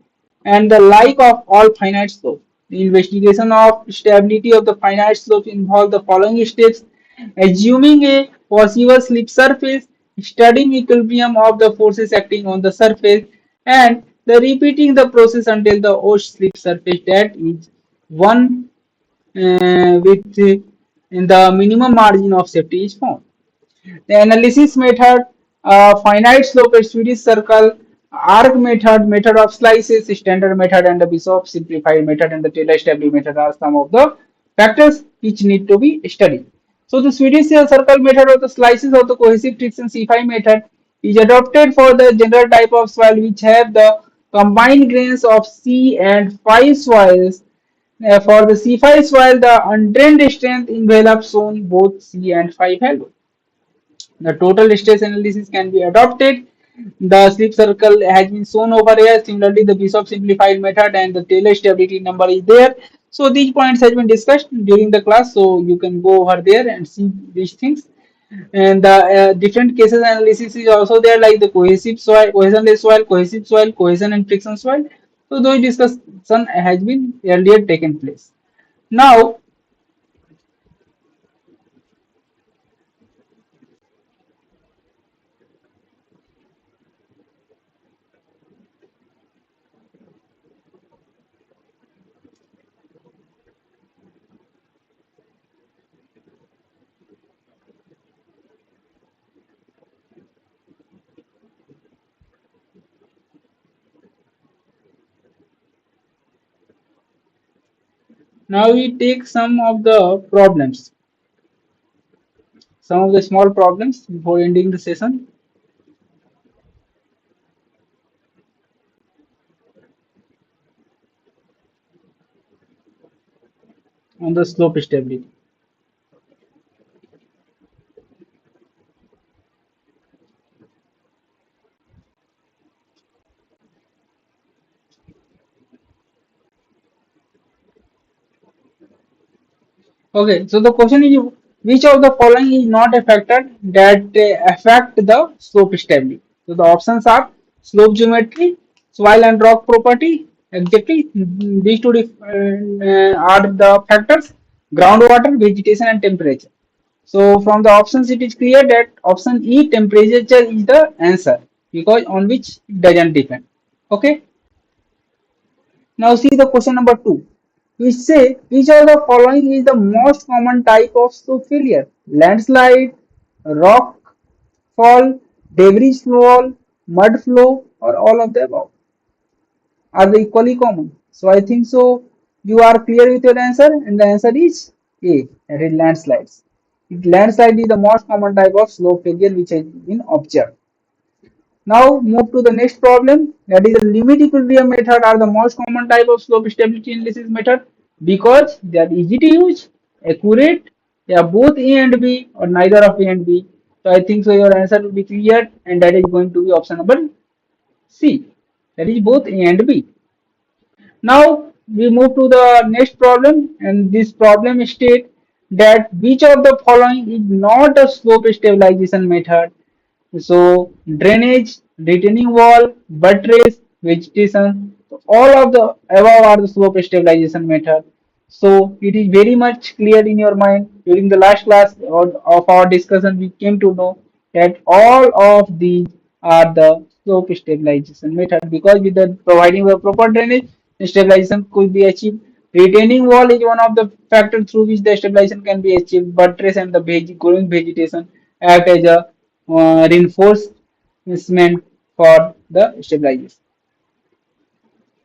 and the like of all finite slopes. The investigation of stability of the finite slopes involve the following steps: assuming a possible slip surface, studying equilibrium of the forces acting on the surface, and the repeating the process until the ocean slip surface that is one with in the minimum margin of safety is found. The analysis method, finite slope Swedish circle, arc method, method of slices, standard method, and the Bishop simplified method and the Taylor Stabley method are some of the factors which need to be studied. So the Swedish circle method or the slices of the cohesive friction C5 method is adopted for the general type of soil which have the combined grains of C and 5 soils. For the C5 soil, the undrained strength envelope shown both C and 5 value. The total stress analysis can be adopted. The slip circle has been shown over here. Similarly, the Bishop simplified method and the Taylor stability number is there. So these points has been discussed during the class. So you can go over there and see these things. And the different cases analysis is also there, like the cohesive soil, cohesionless soil, cohesive soil, cohesion and friction soil. So those discussion has been earlier taken place. Now, now we take some of the small problems before ending the session on the slope stability. Okay, so the question is which of the following is not a factor that affect the slope stability? So the options are slope geometry, soil and rock property. Exactly, these two are the factors: groundwater, vegetation, and temperature. So from the options, it is clear that option E, temperature, is the answer because on which it doesn't depend. Okay. Now see the question number two. We say which of the following is the most common type of slope failure? Landslide, rock fall, debris fall, mud flow, or all of the above are they equally common? So I think so. You are clear with your answer, and the answer is A. That is landslides. Landslide is the most common type of slope failure which has been observed. Now move to the next problem, that is the limit equilibrium method are the most common type of slope stability analysis method because they are easy to use, accurate, they are both A and B or neither of A and B. So I think so your answer will be clear and that is going to be option number C. That is both A and B. Now we move to the next problem and this problem states that which of the following is not a slope stabilization method. So drainage, retaining wall, buttress, vegetation, so all of the above are the slope stabilization method. So it is very much clear in your mind. During the last class of our discussion, we came to know that all of these are the slope stabilization method because with the providing the proper drainage, stabilization could be achieved. Retaining wall is one of the factors through which the stabilization can be achieved. Buttress and the growing vegetation act as a reinforcement for the stabilization.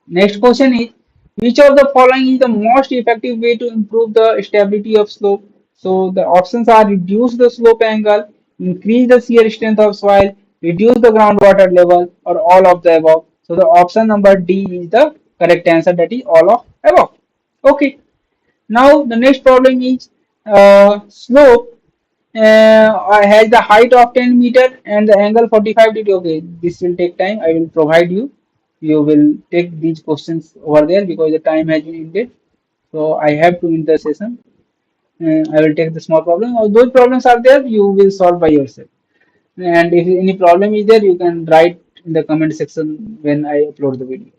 Next question is which of the following is the most effective way to improve the stability of slope? So the options are reduce the slope angle, increase the shear strength of soil, reduce the groundwater level, or all of the above. So the option number D is the correct answer, that is all of above. Okay. Now the next problem is slope has the height of 10 meter and the angle 45 degree. Okay, this will take time. I will provide you. You will take these questions over there because the time has been ended. So I have to end the session. I will take the small problem. Or those problems are there, you will solve by yourself. And if any problem is there, you can write in the comment section when I upload the video.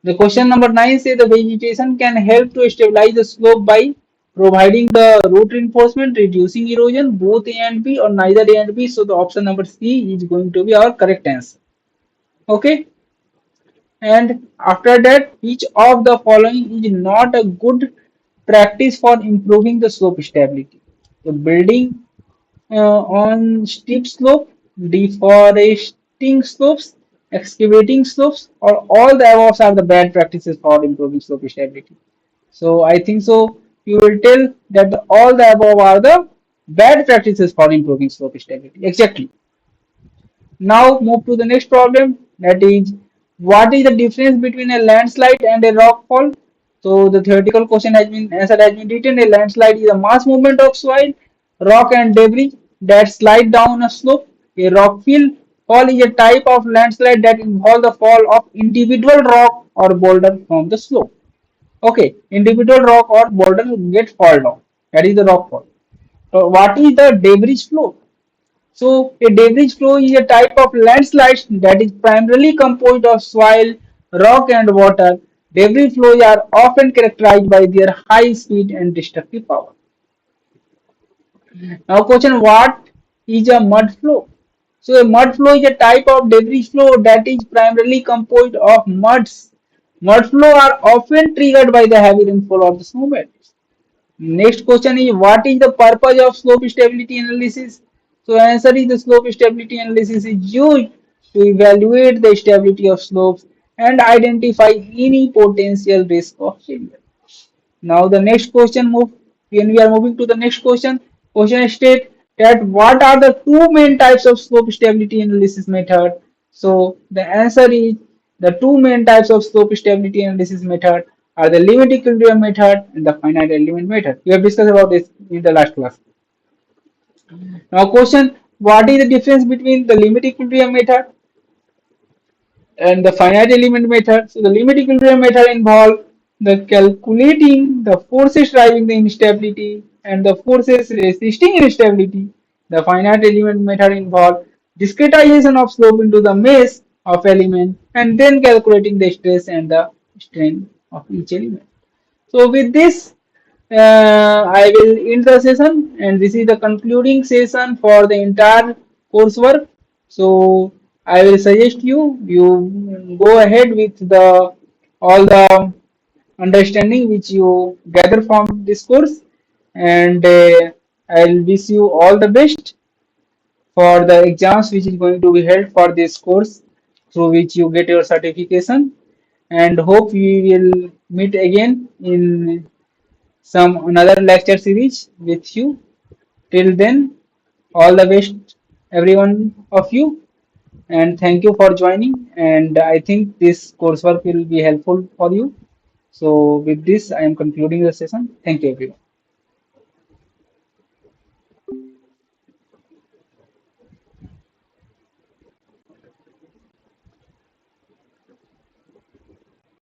The question number 9 says the vegetation can help to stabilize the slope by providing the root reinforcement, reducing erosion, both A and B or neither A and B. So the option number C is going to be our correct answer. Okay. And after that, which of the following is not a good practice for improving the slope stability? So building on steep slope, deforesting slopes, excavating slopes, or all the above are the bad practices for improving slope stability. So I think so. You will tell that all the above are the bad practices for improving slope stability. Exactly. Now move to the next problem, that is what is the difference between a landslide and a rock fall? So the theoretical question has been answer has been written. A landslide is a mass movement of soil, rock and debris that slide down a slope. A rock fall is a type of landslide that involves the fall of individual rock or boulder from the slope. Okay, individual rock or boulder get fall down. That is the rock fall. So what is the debris flow? So, a debris flow is a type of landslide that is primarily composed of soil, rock, and water. Debris flows are often characterized by their high speed and destructive power. Now, question: what is a mud flow? So, a mud flow is a type of debris flow that is primarily composed of muds. Mud flow are often triggered by the heavy rainfall or the snowmelt. Next question is what is the purpose of slope stability analysis? So answer is the slope stability analysis is used to evaluate the stability of slopes and identify any potential risk of failure. Now the next question move when we are moving to the next question. Question state that what are the two main types of slope stability analysis method? So the answer is the two main types of slope stability analysis method are the limit equilibrium method and the finite element method. We have discussed about this in the last class. Now question, what is the difference between the limit equilibrium method and the finite element method? So the limit equilibrium method involve the calculating the forces driving the instability and the forces resisting instability. The finite element method involve discretization of slope into the mesh of element and then calculating the stress and the strain of each element. So with this, I will end the session, and this is the concluding session for the entire coursework. So I will suggest you go ahead with the all the understanding which you gather from this course, and I'll wish you all the best for the exams which is going to be held for this course, through which you get your certification, and hope we will meet again in some another lecture series with you. Till then, all the best, everyone of you, and thank you for joining. And I think this coursework will be helpful for you. So, with this, I am concluding the session. Thank you, everyone.